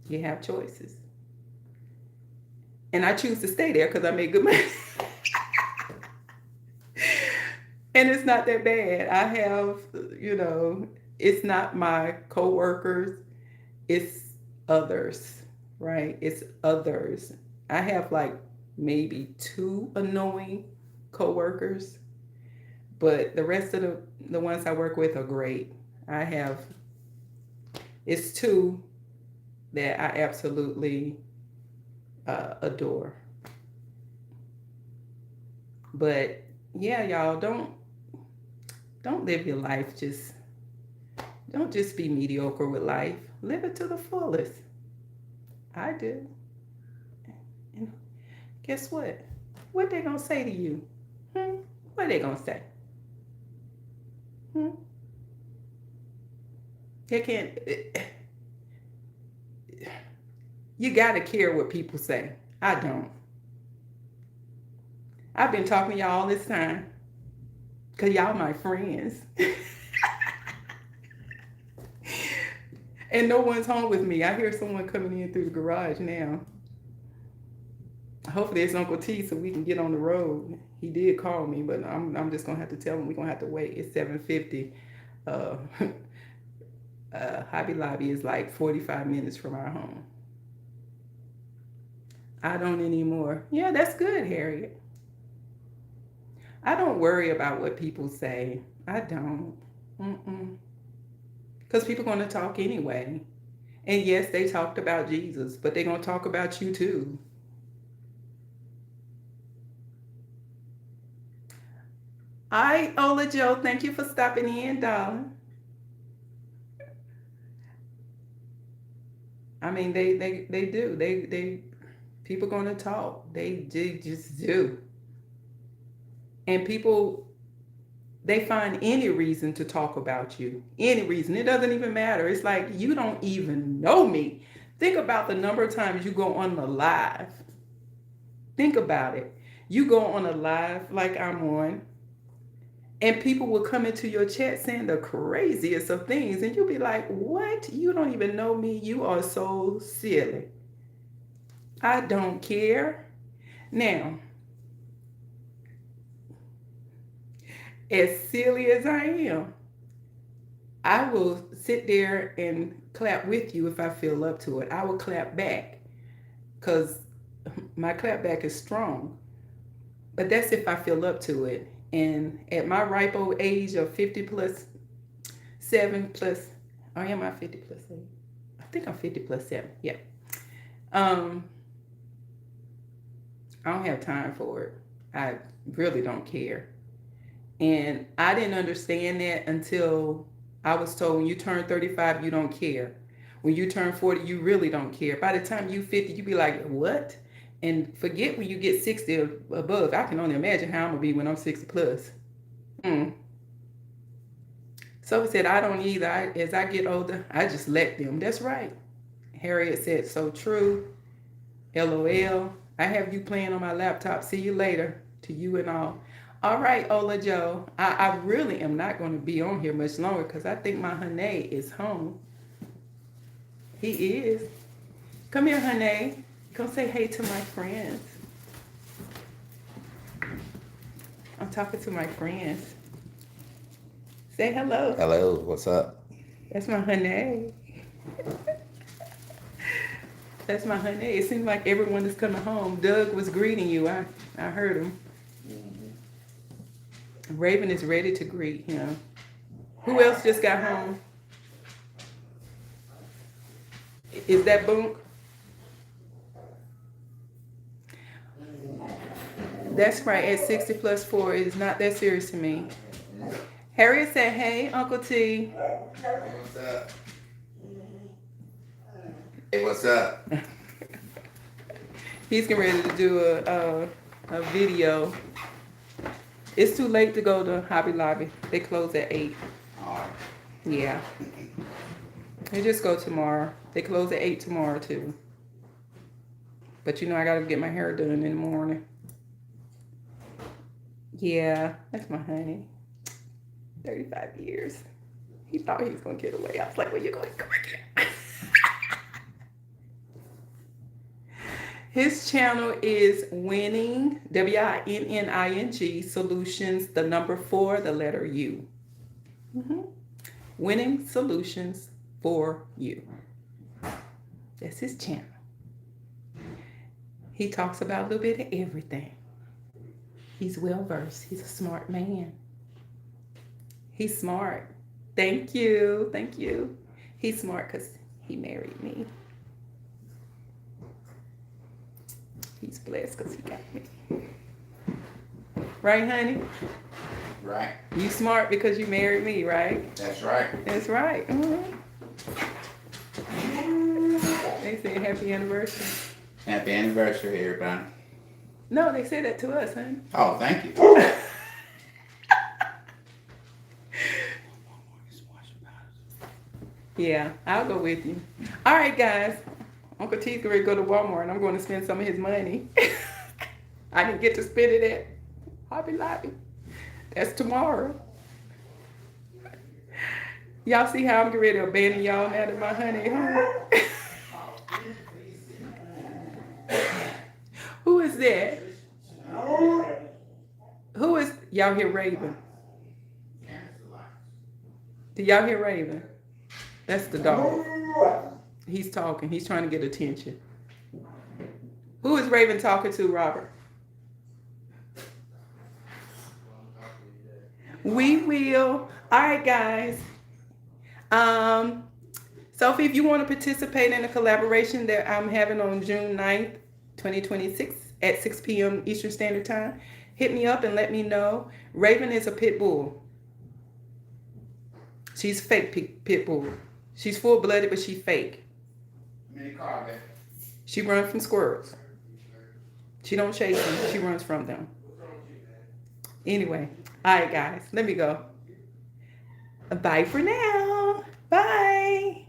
You have choices. And I choose to stay there because I make good money. And it's not that bad. I have, you know, it's not my coworkers, it's others, right? It's others. I have like maybe 2 annoying coworkers, but the rest of the ones I work with are great. It's 2 that I absolutely adore. But yeah, y'all, don't live your life don't just be mediocre with life. Live it to the fullest. I do. And guess what? What they gonna say to you? What they gonna say? They can't. You gotta care what people say. I don't. I've been talking to y'all all this time because y'all my friends. And no one's home with me. I hear someone coming in through the garage now. Hopefully it's Uncle T so we can get on the road. He did call me, but I'm just gonna have to tell him we're gonna have to wait. It's 7:50. Hobby Lobby is like 45 minutes from our home. I don't anymore. Yeah, that's good, Harriet. I don't worry about what people say. I don't. Because people are going to talk anyway. And yes, they talked about Jesus, but they're going to talk about you too. Hi, Ola Joe. Thank you for stopping in, darling. I mean, they do. People gonna talk. They just do. And people, they find any reason to talk about you. Any reason. It doesn't even matter. It's like you don't even know me. Think about the number of times you go on the live. Think about it. You go on a live like I'm on, and people will come into your chat saying the craziest of things, and you'll be like, what? You don't even know me. You are so silly. I don't care. Now, as silly as I am, I will sit there and clap with you if I feel up to it. I will clap back because my clap back is strong. But that's if I feel up to it. And at my ripe old age of 50 plus 7 plus, or am I 50 plus 8? I think I'm 50 plus 7. Yeah. I don't have time for it. I really don't care. And I didn't understand that until I was told when you turn 35, you don't care. When you turn 40, you really don't care. By the time you 50, you be like, what? And forget when you get 60 or above. I can only imagine how I'm going to be when I'm 60 plus. So he said, I don't either. As I get older, I just let them. That's right. Harriet said, so true. LOL. I have you playing on my laptop. See you later. To you and all. All right, Ola Joe. I really am not going to be on here much longer because I think my honey is home. He is. Come here, honey. Go say hey to my friends. I'm talking to my friends. Say hello. Hello, what's up? That's my honey. That's my honey. It seems like everyone is coming home. Doug was greeting you. I heard him. Raven is ready to greet him. Who else just got home? Is that Boonk? That's right. At 60 plus 4, it is not that serious to me. Harriet said, hey, Uncle T. What's up? Hey, what's up? He's getting ready to do a video. It's too late to go to Hobby Lobby. They close at 8. All right. Yeah. They just go tomorrow. They close at 8 tomorrow, too. But you know, I got to get my hair done in the morning. Yeah, that's my honey. 35 years. He thought he was going to get away. I was like, where you going? Come here. His channel is Winning, WINNING, Solutions, the number 4, the letter U. Winning Solutions for You. That's his channel. He talks about a little bit of everything. He's well versed. He's a smart man. He's smart. Thank you. Thank you. He's smart because he married me. He's blessed because he got me. Right, honey? Right. You smart because you married me, right? That's right. That's right. They say happy anniversary. Happy anniversary, everybody. No, they say that to us, honey. Oh, thank you. Yeah, I'll go with you. All right, guys. Uncle T's going to go to Walmart, and I'm going to spend some of his money. I didn't get to spend it at Hobby Lobby. That's tomorrow. Y'all see how I'm getting ready to abandon y'all now that my honey home? Who is that? Who is... Y'all hear Raven? Do y'all hear Raven? That's the dog. He's talking. He's trying to get attention. Who is Raven talking to, Robert? We will. All right, guys. Sophie, if you want to participate in a collaboration that I'm having on June 9th, 2026 at 6 p.m. Eastern Standard Time, hit me up and let me know. Raven is a pit bull. She's fake pit bull. She's full-blooded, but she's fake. Mini car, baby. She runs from squirrels. She don't chase them. She runs from them. Anyway, all right, guys, let me go. Bye for now. Bye.